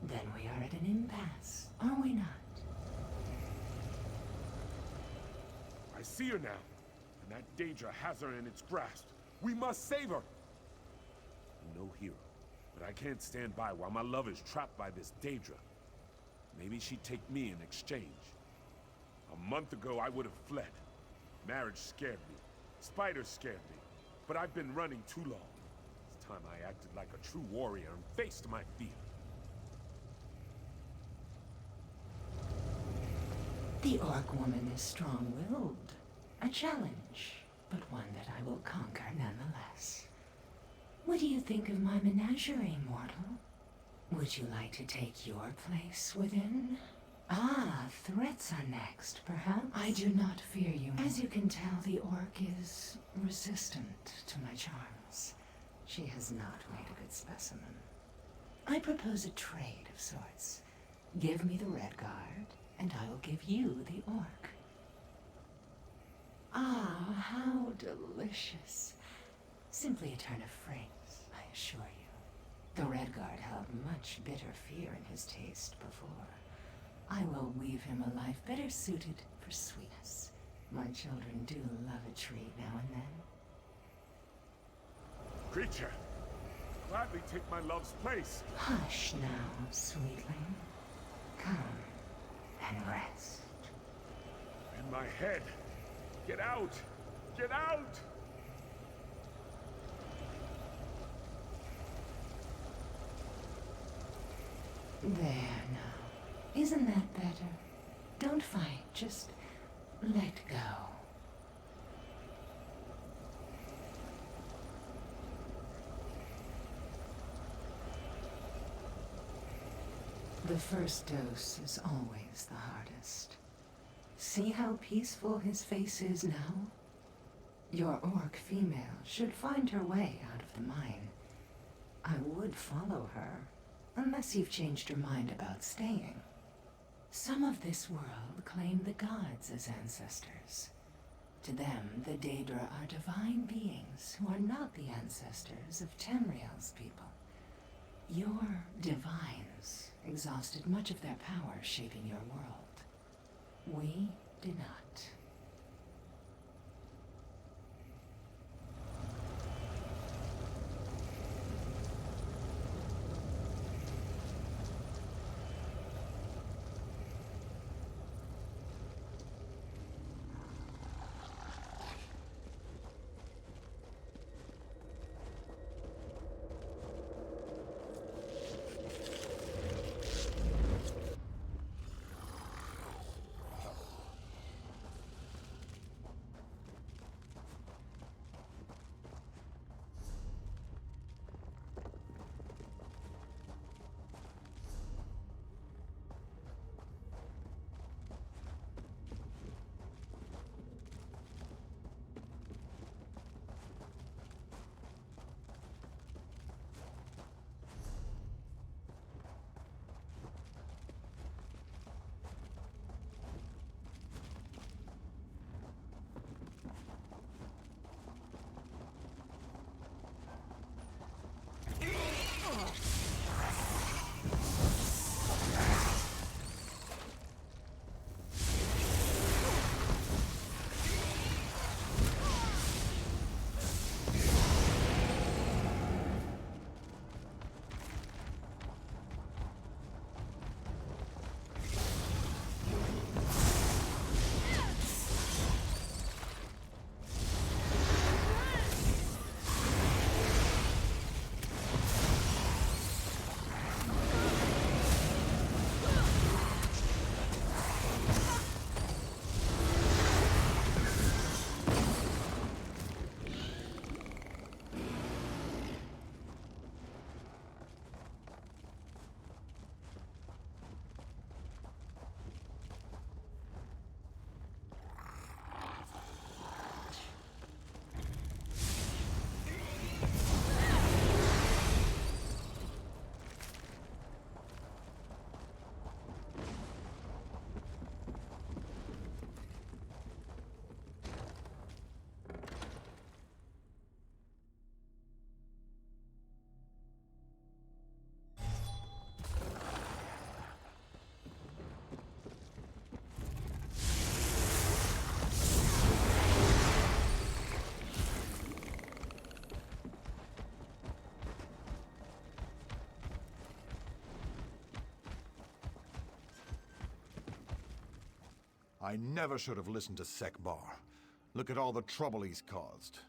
Then we are at an impasse, are we not? I see her now, and that Daedra has her in its grasp. We must save her! I'm no hero, but I can't stand by while my love is trapped by this Daedra. Maybe she'd take me in exchange. A month ago, I would have fled. Marriage scared me. Spiders scared me. But I've been running too long. It's time I acted like a true warrior and faced my fear. The Orc woman is strong-willed. A challenge, but one that I will conquer nonetheless. What do you think of my menagerie, mortal? Would you like to take your place within? Ah, threats are next, perhaps? I do not fear you. As you can tell, the orc is resistant to my charms. She has not made a good specimen. I propose a trade of sorts. Give me the Red Guard, and I will give you the Orc. Ah, how delicious. Simply a turn of phrase, I assure you. The Red Guard held much bitter fear in his taste before. I will weave him a life better suited for sweetness. My children do love a treat now and then. Creature, gladly take my love's place. Hush now, sweetling. Come and rest. In my head. Get out! Get out! There now. Isn't that better? Don't fight, just let go. The first dose is always the hardest. See how peaceful his face is now? Your orc female should find her way out of the mine. I would follow her, unless you've changed your mind about staying. Some of this world claim the gods as ancestors. To them, the Daedra are divine beings who are not the ancestors of Tamriel's people. Your divines exhausted much of their power shaping your world. We did not. I never should have listened to Sekbar. Look at all the trouble he's caused.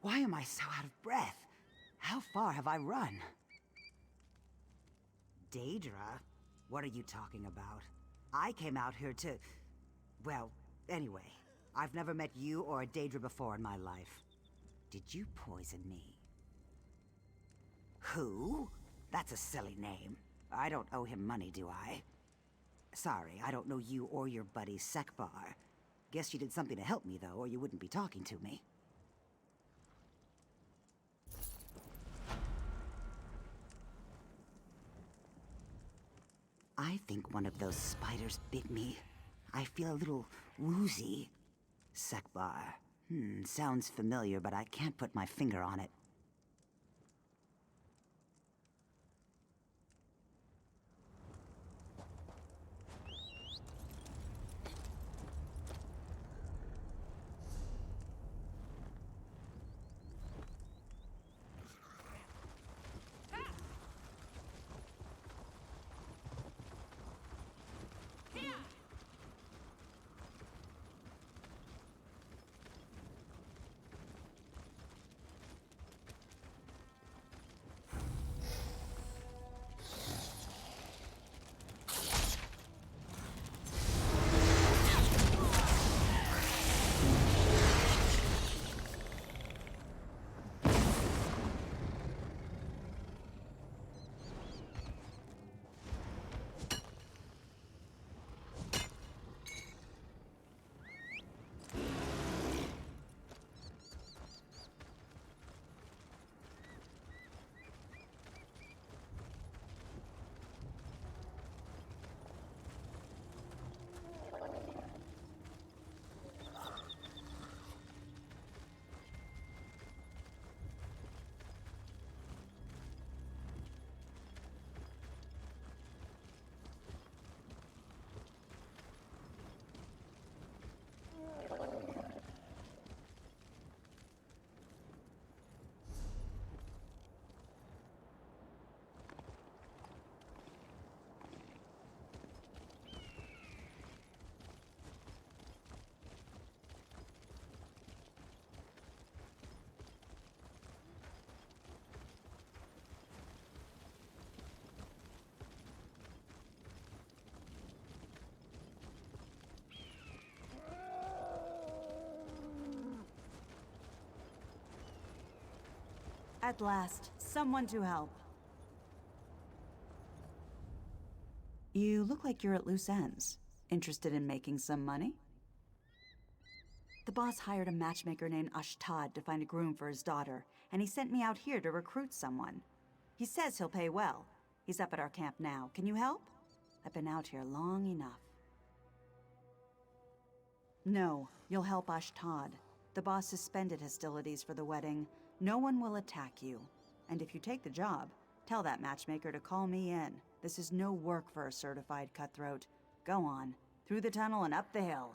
Why am I so out of breath? How far have I run? Daedra? What are you talking about? I came out here to... Well, anyway, I've never met you or a Daedra before in my life. Did you poison me? Who? That's a silly name. I don't owe him money, do I? Sorry, I don't know you or your buddy Sekbar. Guess you did something to help me, though, or you wouldn't be talking to me. I think one of those spiders bit me. I feel a little woozy. Sekbar. Sounds familiar, but I can't put my finger on it. At last, someone to help. You look like you're at loose ends. Interested in making some money? The boss hired a matchmaker named Ashtad to find a groom for his daughter, and he sent me out here to recruit someone. He says he'll pay well. He's up at our camp now. Can you help? I've been out here long enough. No, you'll help Ashtad. The boss suspended hostilities for the wedding. No one will attack you. And if you take the job, tell that matchmaker to call me in. This is no work for a certified cutthroat. Go on, through the tunnel and up the hill.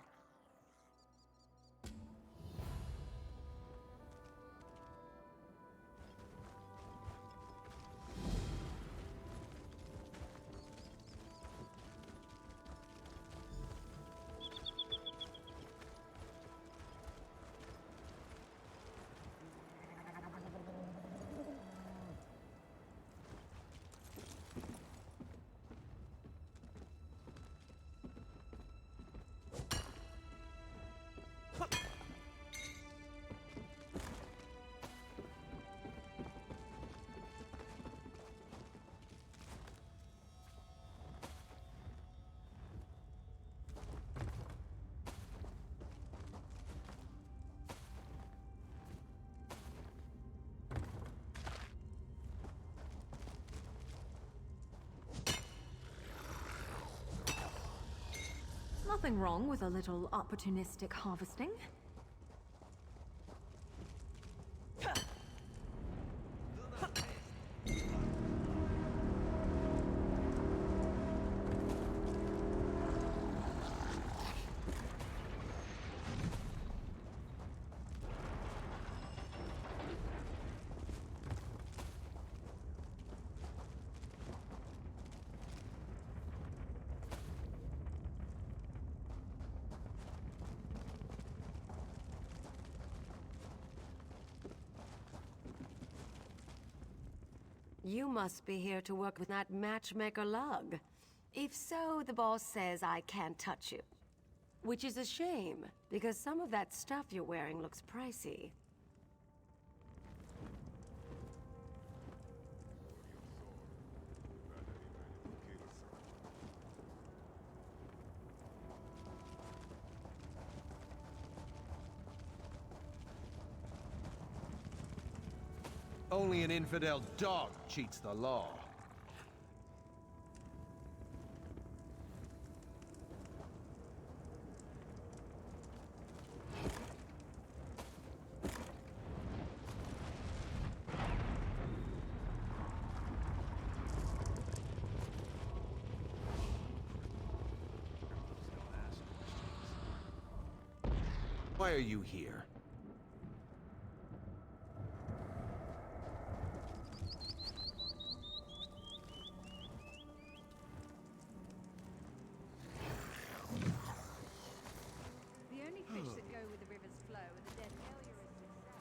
Nothing wrong with a little opportunistic harvesting. You must be here to work with that matchmaker Lug. If so, the boss says I can't touch you. Which is a shame, because some of that stuff you're wearing looks pricey. Only an infidel dog cheats the law. Why are you here? The only fish that go with the river's flow are the dead failures itself.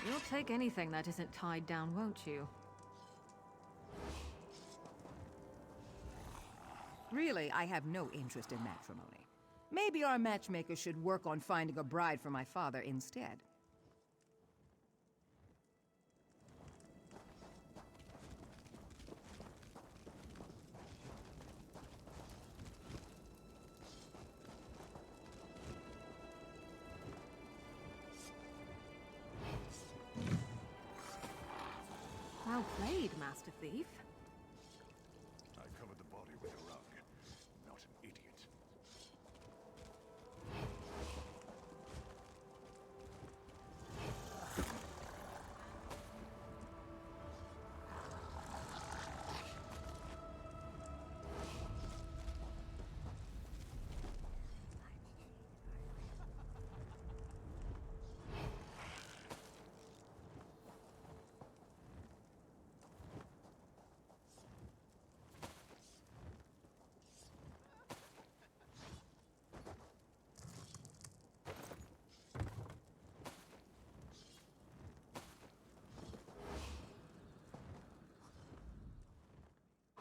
You'll take anything that isn't tied down, won't you? Really, I have no interest in matrimony. Maybe our matchmaker should work on finding a bride for my father instead. Well played, Master Thief. I covered the body with a rug. Not an idiot.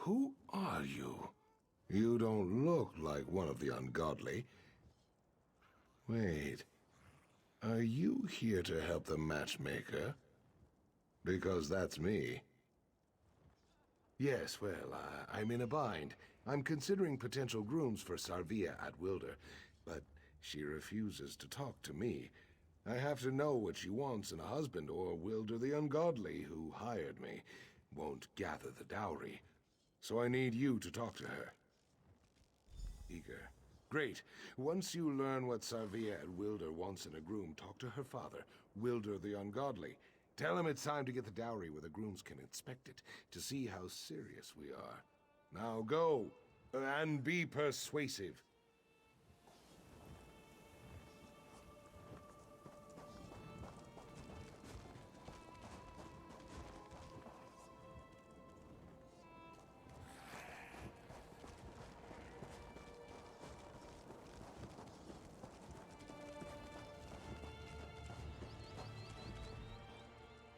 Who are you? You don't look like one of the ungodly. Wait, are you here to help the matchmaker? Because that's me. Yes, well, I'm in a bind. I'm considering potential grooms for Sarvia at Wilder, but she refuses to talk to me. I have to know what she wants in a husband, or Wilder the Ungodly, who hired me, won't gather the dowry. So I need you to talk to her. Eager. Great. Once you learn what Sarvia at Wilder wants in a groom, talk to her father, Wilder the Ungodly. Tell him it's time to get the dowry where the grooms can inspect it, to see how serious we are. Now go, and be persuasive.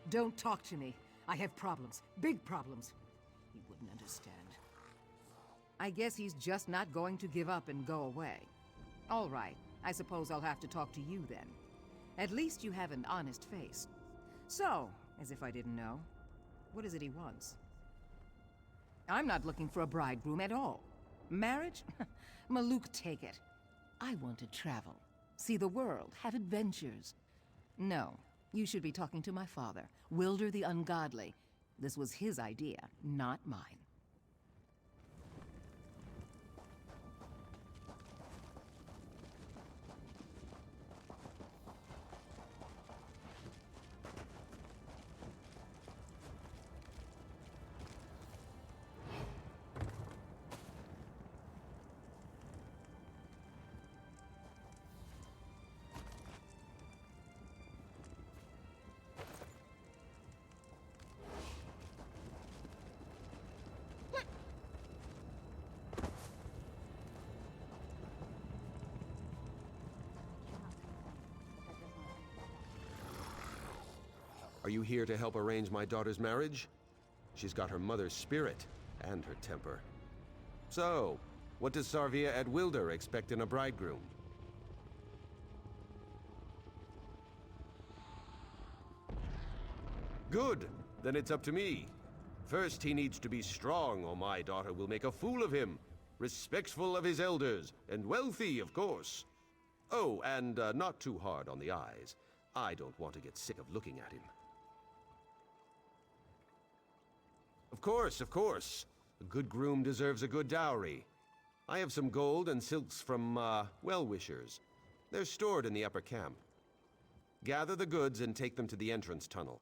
Don't talk to me. I have problems. Big problems. He wouldn't understand. I guess he's just not going to give up and go away. All right. I suppose I'll have to talk to you then. At least you have an honest face. So, as if I didn't know, what is it he wants? I'm not looking for a bridegroom at all. Marriage? Maluk, take it. I want to travel, see the world, have adventures. No, you should be talking to my father, Wilder the Ungodly. This was his idea, not mine. Are you here to help arrange my daughter's marriage? She's got her mother's spirit and her temper. So, what does Sarvia at Wilder expect in a bridegroom? Good. Then it's up to me. First, he needs to be strong, or my daughter will make a fool of him. Respectful of his elders, and wealthy, of course. Oh, and not too hard on the eyes. I don't want to get sick of looking at him. Of course, of course. A good groom deserves a good dowry. I have some gold and silks from, well-wishers. They're stored in the upper camp. Gather the goods and take them to the entrance tunnel.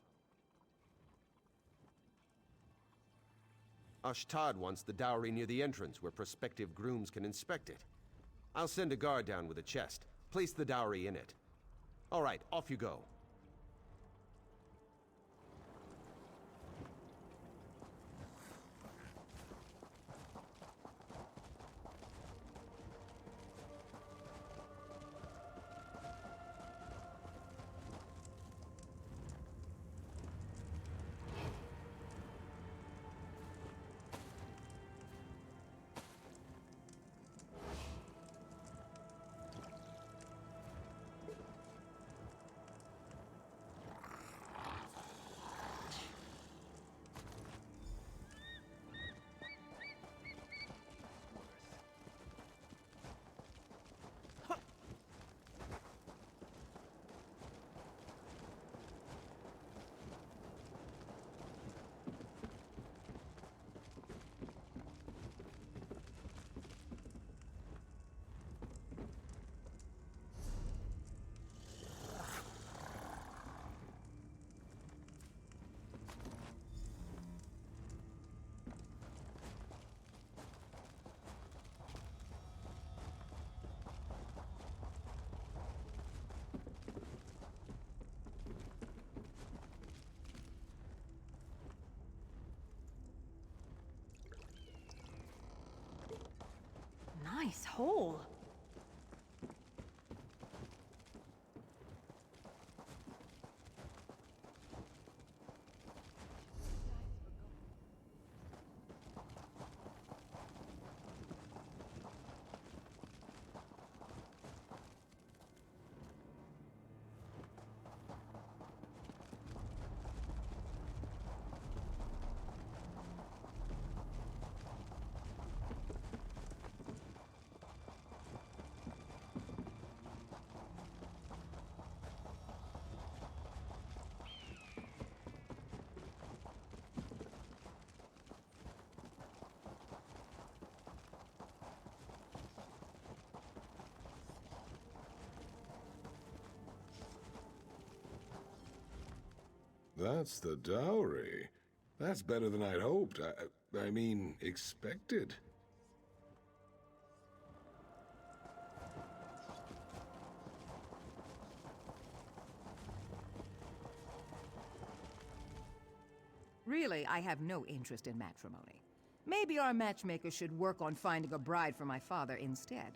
Ashtad wants the dowry near the entrance where prospective grooms can inspect it. I'll send a guard down with a chest. Place the dowry in it. All right, off you go. Nice hole. That's the dowry. That's better than I'd hoped. I mean, expected. Really, I have no interest in matrimony. Maybe our matchmaker should work on finding a bride for my father instead.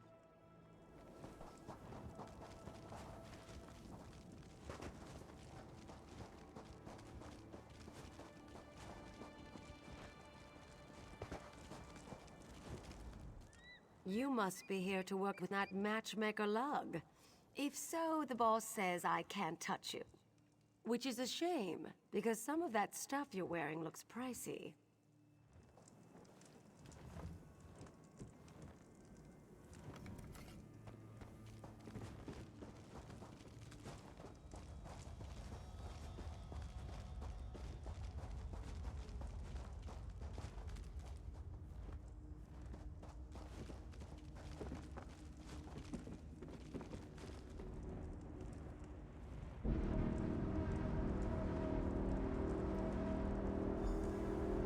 You must be here to work with that matchmaker Lug. If so, the boss says I can't touch you. Which is a shame, because some of that stuff you're wearing looks pricey.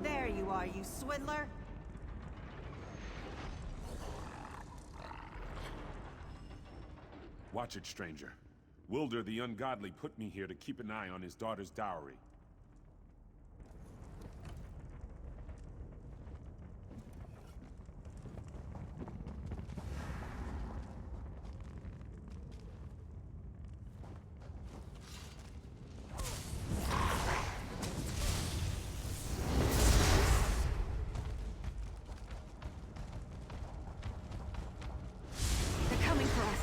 There you are, you swindler! Watch it, stranger. Wilder the Ungodly put me here to keep an eye on his daughter's dowry. They're coming for us.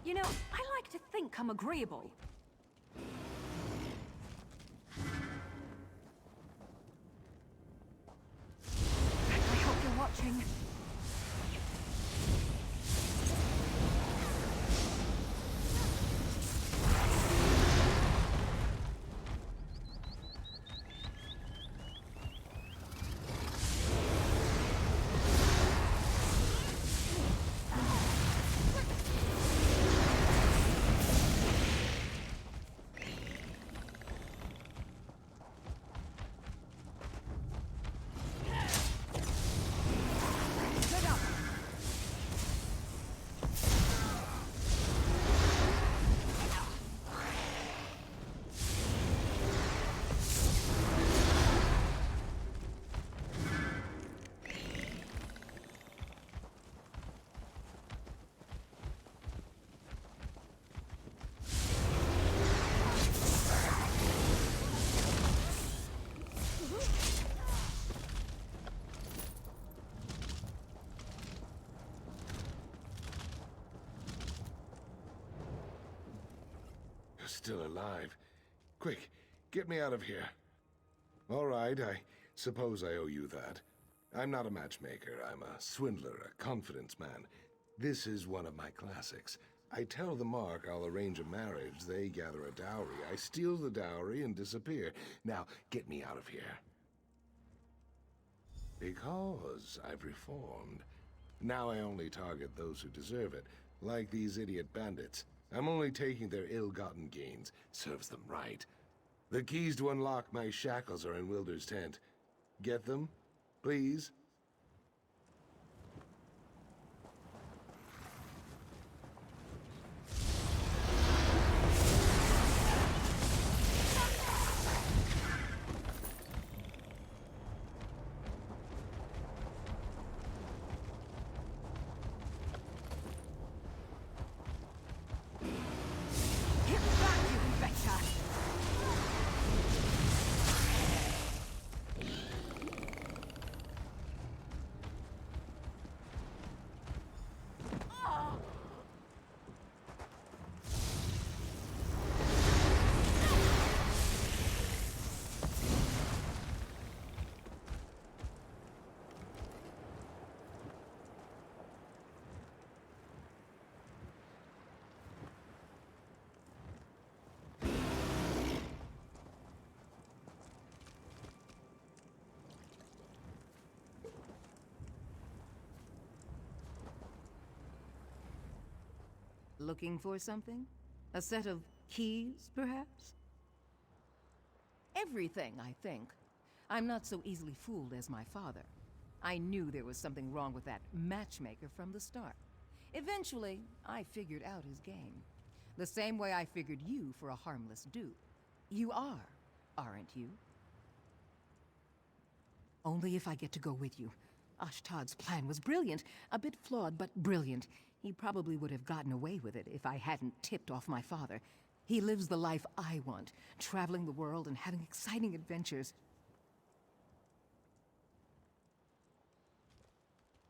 You know, I like to think I'm agreeable. I hope you're watching. You're still alive. Quick, get me out of here. All right, I suppose I owe you that. I'm not a matchmaker. I'm a swindler, a confidence man. This is one of my classics. I tell the Mark I'll arrange a marriage, they gather a dowry, I steal the dowry and disappear. Now, get me out of here. Because I've reformed. Now I only target those who deserve it, like these idiot bandits. I'm only taking their ill-gotten gains. Serves them right. The keys to unlock my shackles are in Wilder's tent. Get them, please? Looking for something? A set of keys, perhaps? Everything, I think. I'm not so easily fooled as my father. I knew there was something wrong with that matchmaker from the start. Eventually, I figured out his game. The same way I figured you for a harmless dupe. You are, aren't you? Only if I get to go with you. Ashtad's plan was brilliant. A bit flawed, but brilliant. He probably would have gotten away with it if I hadn't tipped off my father. He lives the life I want, traveling the world and having exciting adventures.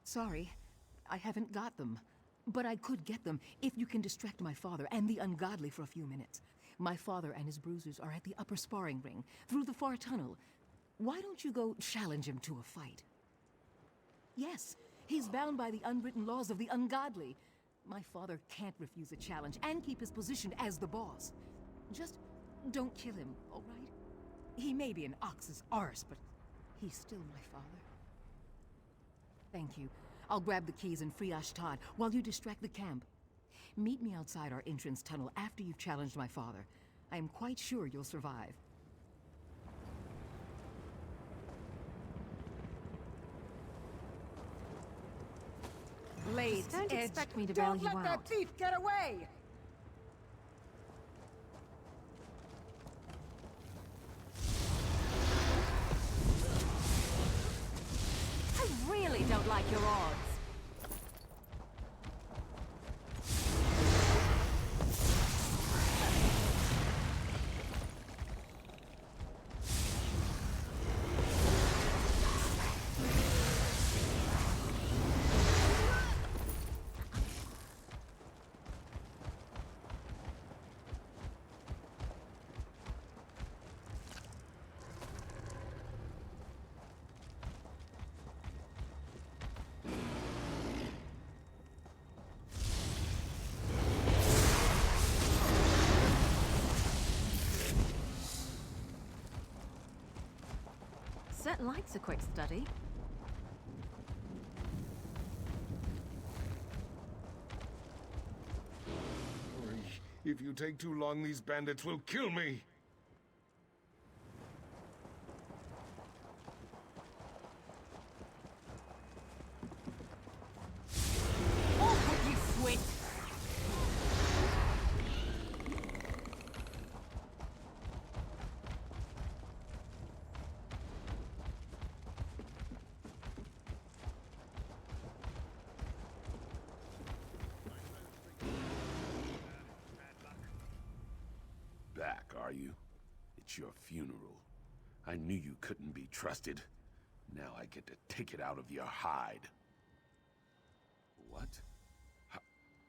Sorry, I haven't got them. But I could get them if you can distract my father and the ungodly for a few minutes. My father and his bruisers are at the upper sparring ring, through the far tunnel. Why don't you go challenge him to a fight? Yes, he's bound by the unwritten laws of the ungodly. My father can't refuse a challenge and keep his position as the boss. Just don't kill him, all right? He may be an ox's arse, but he's still my father. Thank you. I'll grab the keys and free Ashtad while you distract the camp. Meet me outside our entrance tunnel after you've challenged my father. I am quite sure you'll survive. Blades, Don't Edge. expect me to bail Don't you let out. that thief get away! I really don't like your odds. Set likes a quick study. If you take too long, these bandits will kill me! Oh, would you quit? Back, are you? It's your funeral. I knew you couldn't be trusted. Now I get to take it out of your hide. What?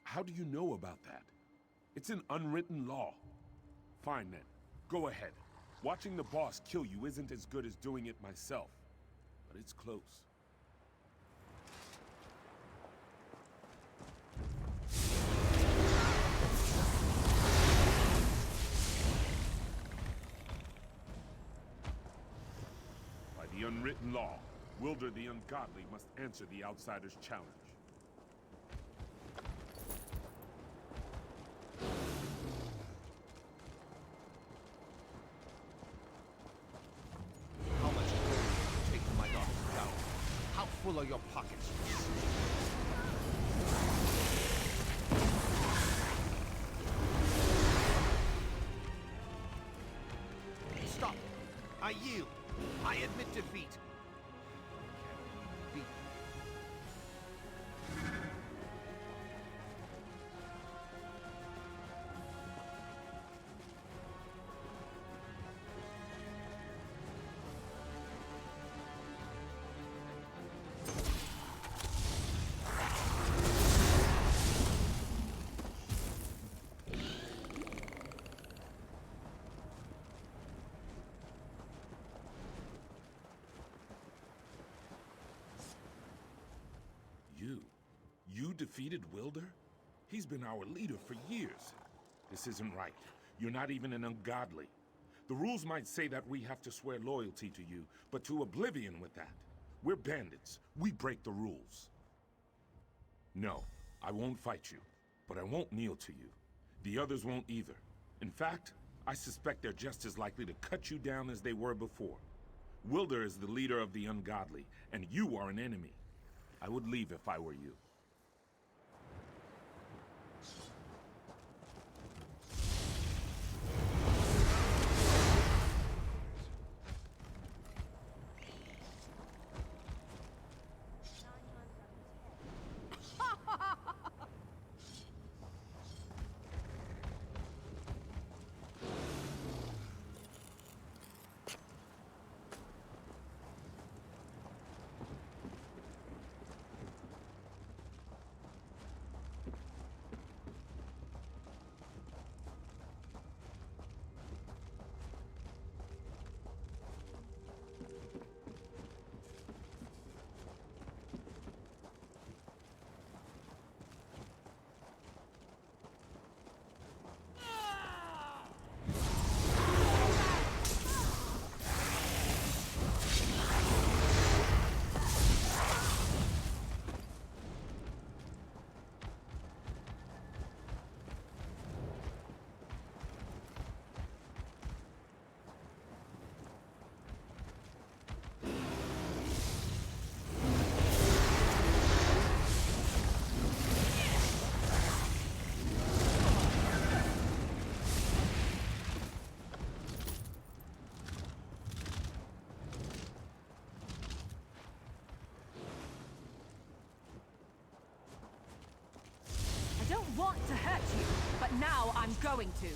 How do you know about that? It's an unwritten law. Fine then. Go ahead. Watching the boss kill you isn't as good as doing it myself. But it's close. By the unwritten law, Wilder the Ungodly must answer the Outsider's challenge. How much gold did you take from my daughter's dowry? How full are your pockets? Stop! I yield! I admit defeat! Be You defeated Wilder? He's been our leader for years. This isn't right. You're not even an ungodly. The rules might say that we have to swear loyalty to you, but to oblivion with that. We're bandits. We break the rules. No, I won't fight you. But I won't kneel to you. The others won't either. In fact, I suspect they're just as likely to cut you down as they were before. Wilder is the leader of the ungodly, and you are an enemy. I would leave if I were you. I don't want to hurt you, but now I'm going to.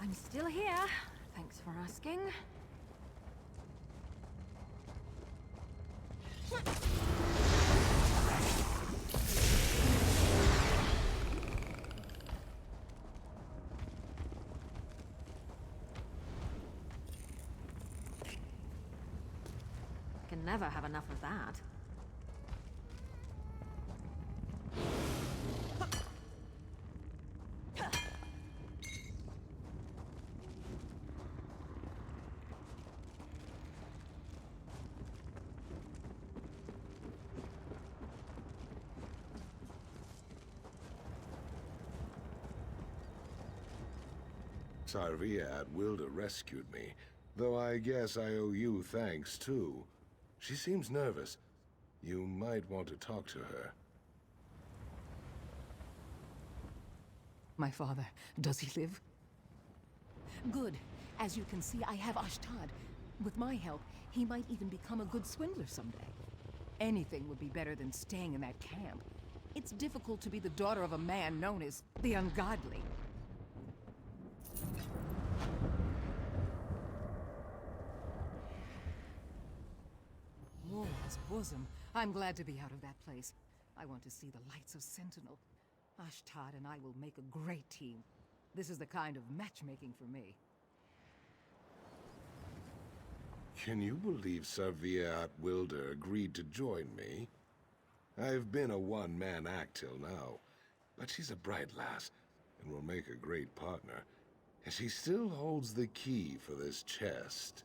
I'm still here. Thanks for asking. Can never have enough of that. Sarvia at Wilder rescued me, though I guess I owe you thanks, too. She seems nervous. You might want to talk to her. My father, does he live? Good. As you can see, I have Ashtad. With my help, he might even become a good swindler someday. Anything would be better than staying in that camp. It's difficult to be the daughter of a man known as the Ungodly. War's bosom. I'm glad to be out of that place. I want to see the lights of Sentinel. Ashtad and I will make a great team. This is the kind of matchmaking for me. Can you believe Sarvia at Wilder agreed to join me? I've been a one-man act till now, but she's a bright lass and will make a great partner. And she still holds the key for this chest.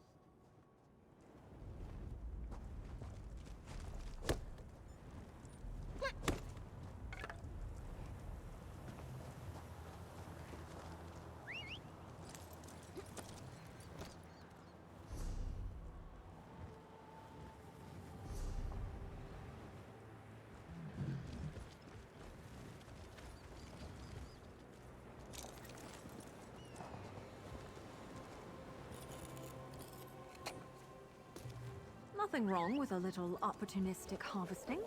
Nothing wrong with a little opportunistic harvesting.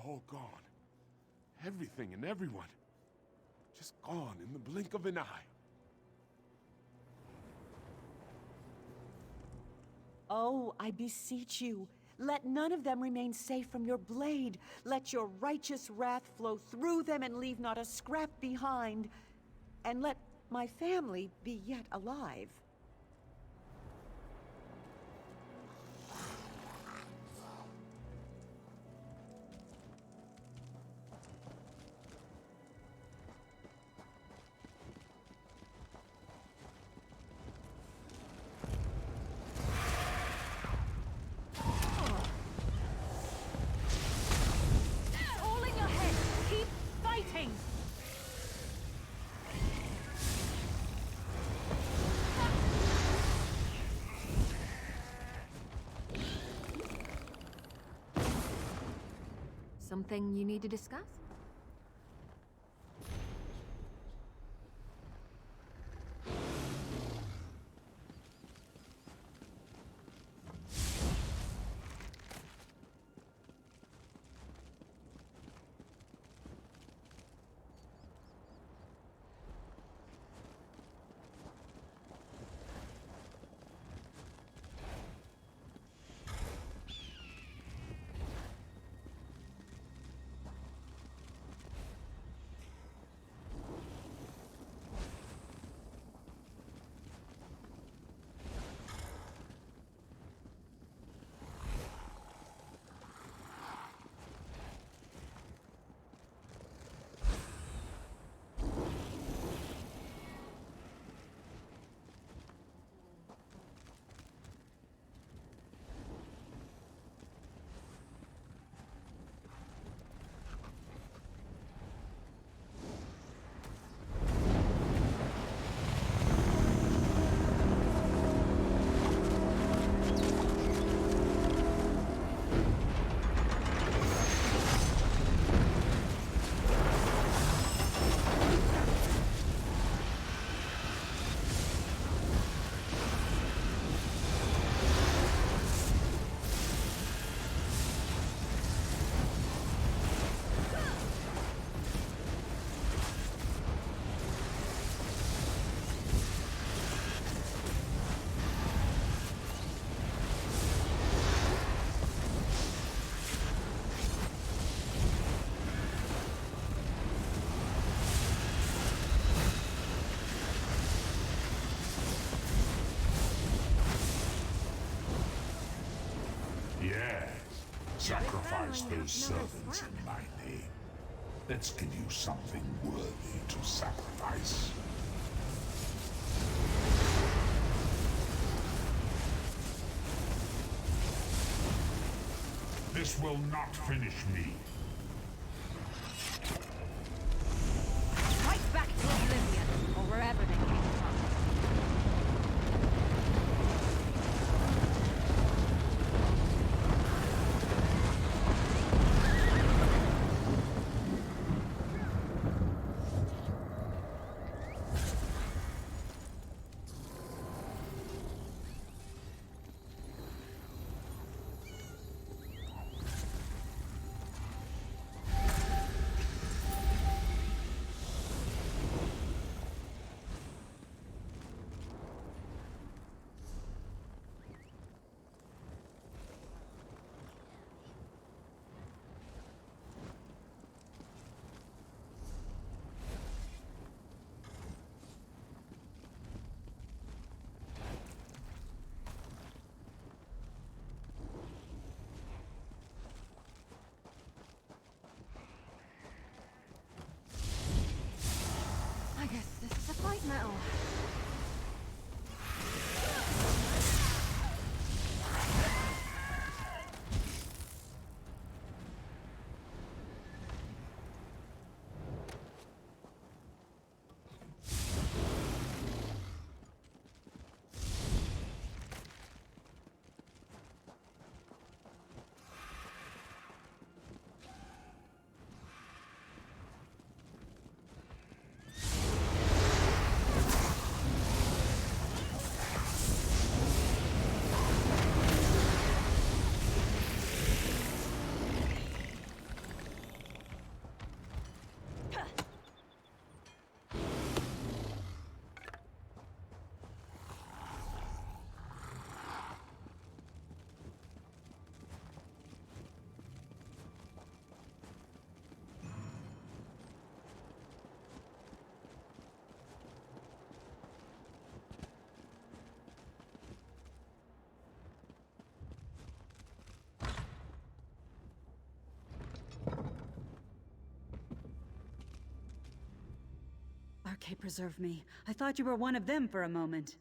all gone. Everything and everyone. Just gone in the blink of an eye. Oh, I beseech you, let none of them remain safe from your blade. Let your righteous wrath flow through them and leave not a scrap behind. And let my family be yet alive. All in your head! Keep fighting! Something you need to discuss? Yes. Sacrifice those servants in my name. Let's give you something worthy to sacrifice. This will not finish me. Right back to Oblivion, or wherever they came from. I guess this is a fight metal. Arche, preserve me. I thought you were one of them for a moment.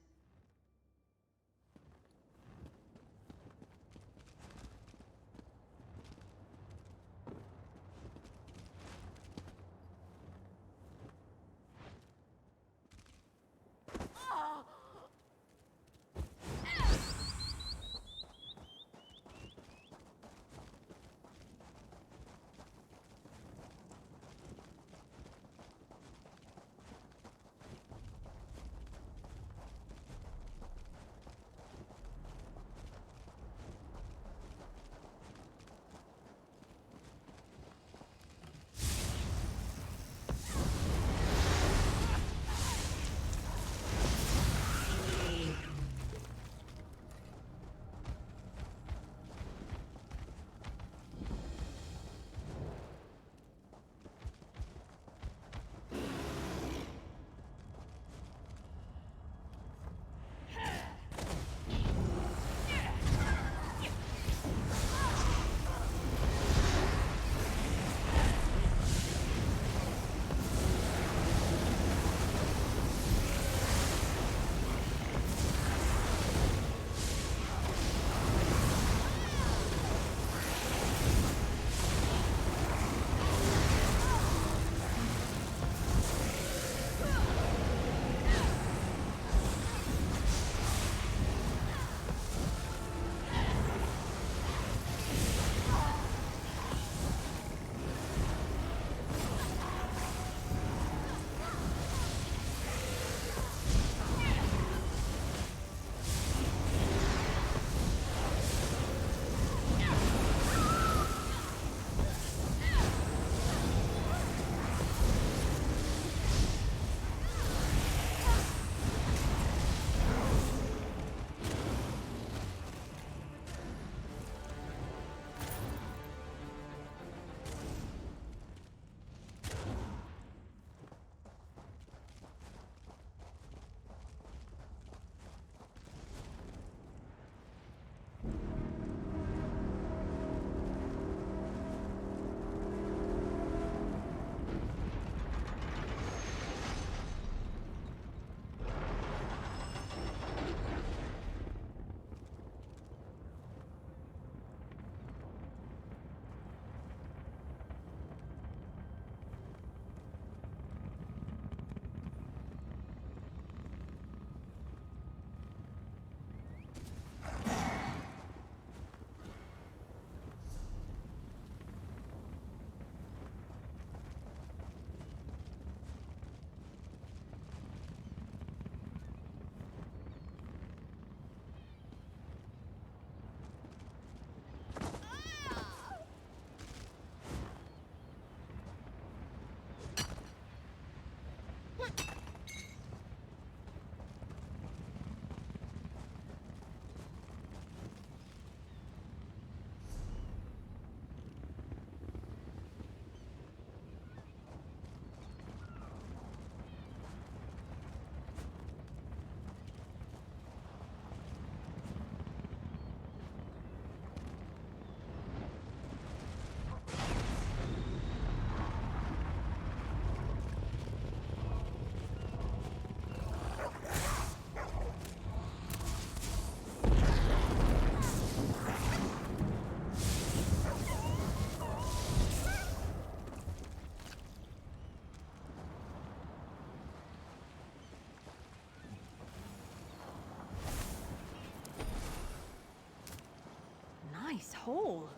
Nice hole.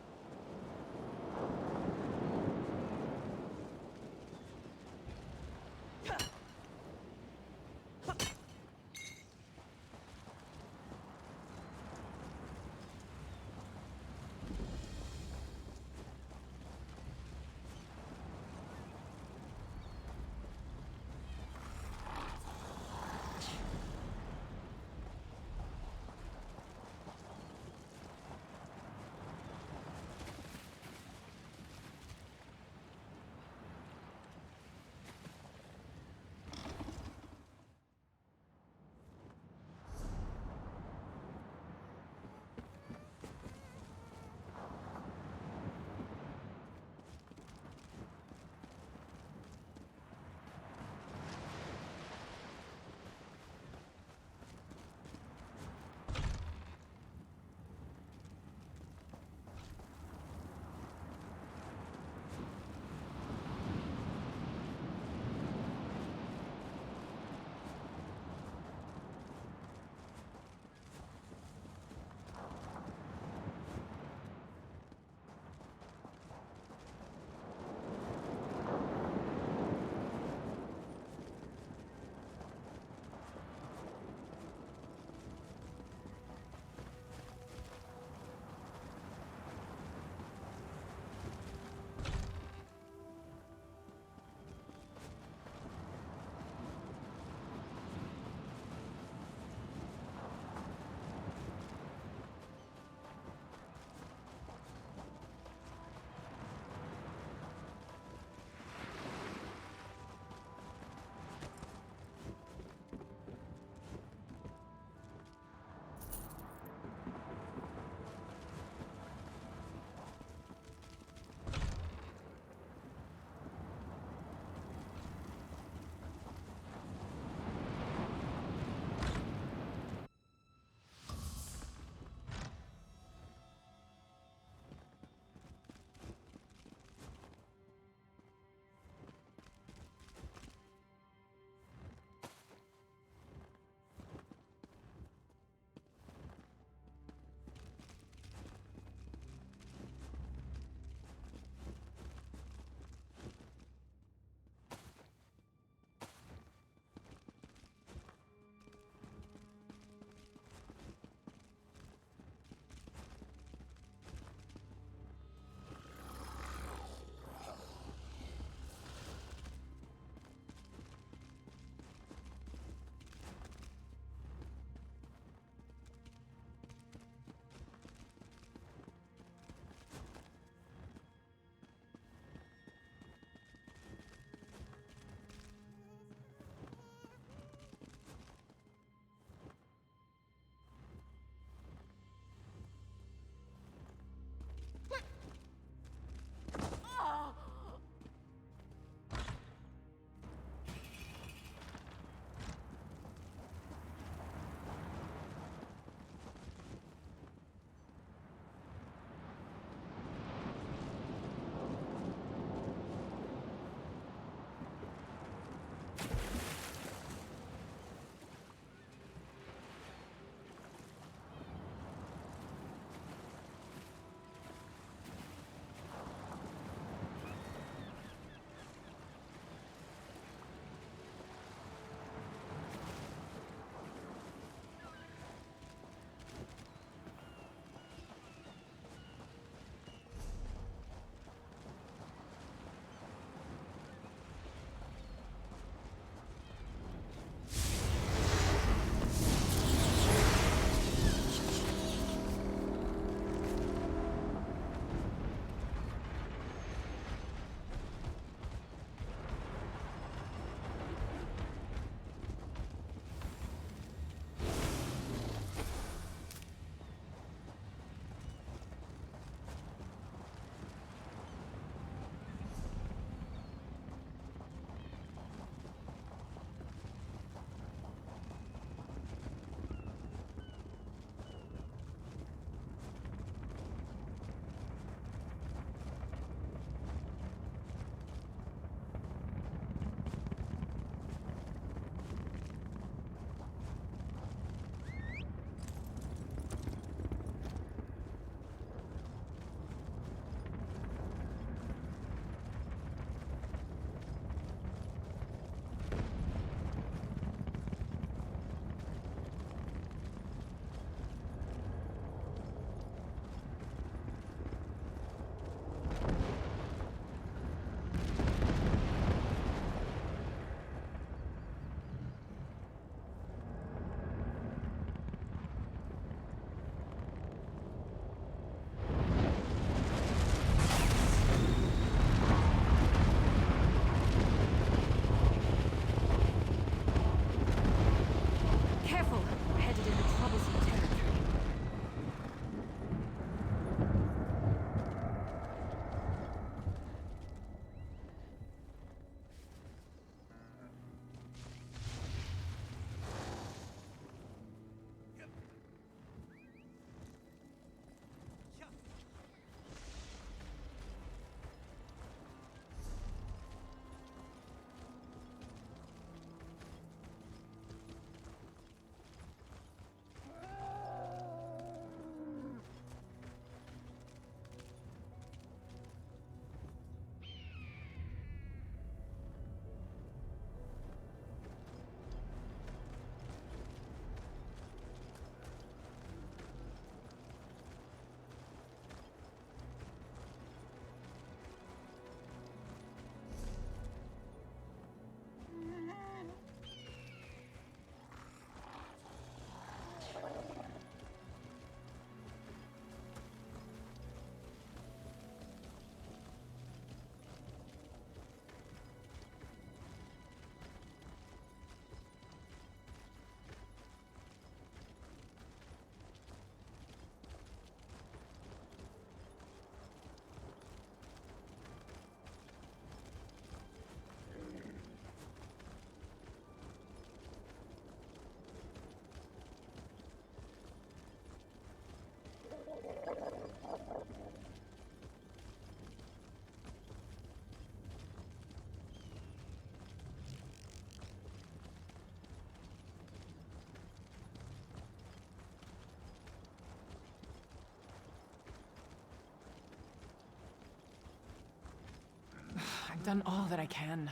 I've done all that I can.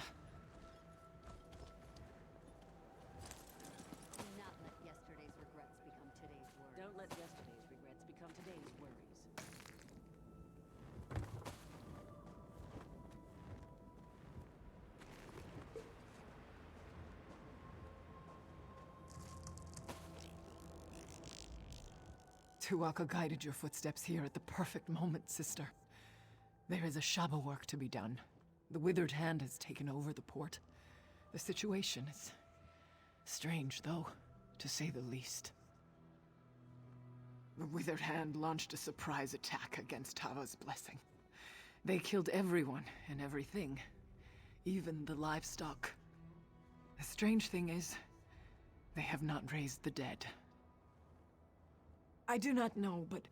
Do not let yesterday's regrets become today's worries. Don't let yesterday's regrets become today's worries. Tuaka guided your footsteps here at the perfect moment, sister. There is a Shaba work to be done. The Withered Hand has taken over the port. The situation is strange, though, to say the least. The Withered Hand launched a surprise attack against Tava's blessing. They killed everyone and everything, even the livestock. The strange thing is, they have not raised the dead. I do not know, but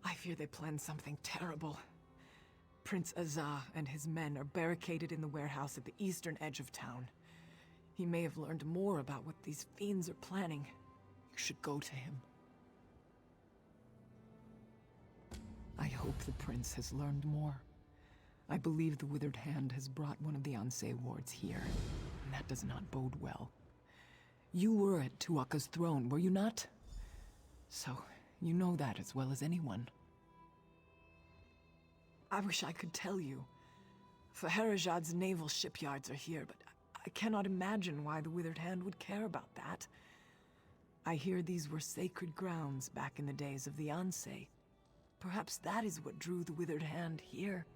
I fear they planned something terrible. Prince Azah and his men are barricaded in the warehouse at the eastern edge of town. He may have learned more about what these fiends are planning. You should go to him. I hope the prince has learned more. I believe the Withered Hand has brought one of the Ansei wards here, and that does not bode well. You were at Tuaka's throne, were you not? So, you know that as well as anyone. I wish I could tell you. Faherajad's naval shipyards are here, but I cannot imagine why the Withered Hand would care about that. I hear these were sacred grounds back in the days of the Ansei. Perhaps that is what drew the Withered Hand here.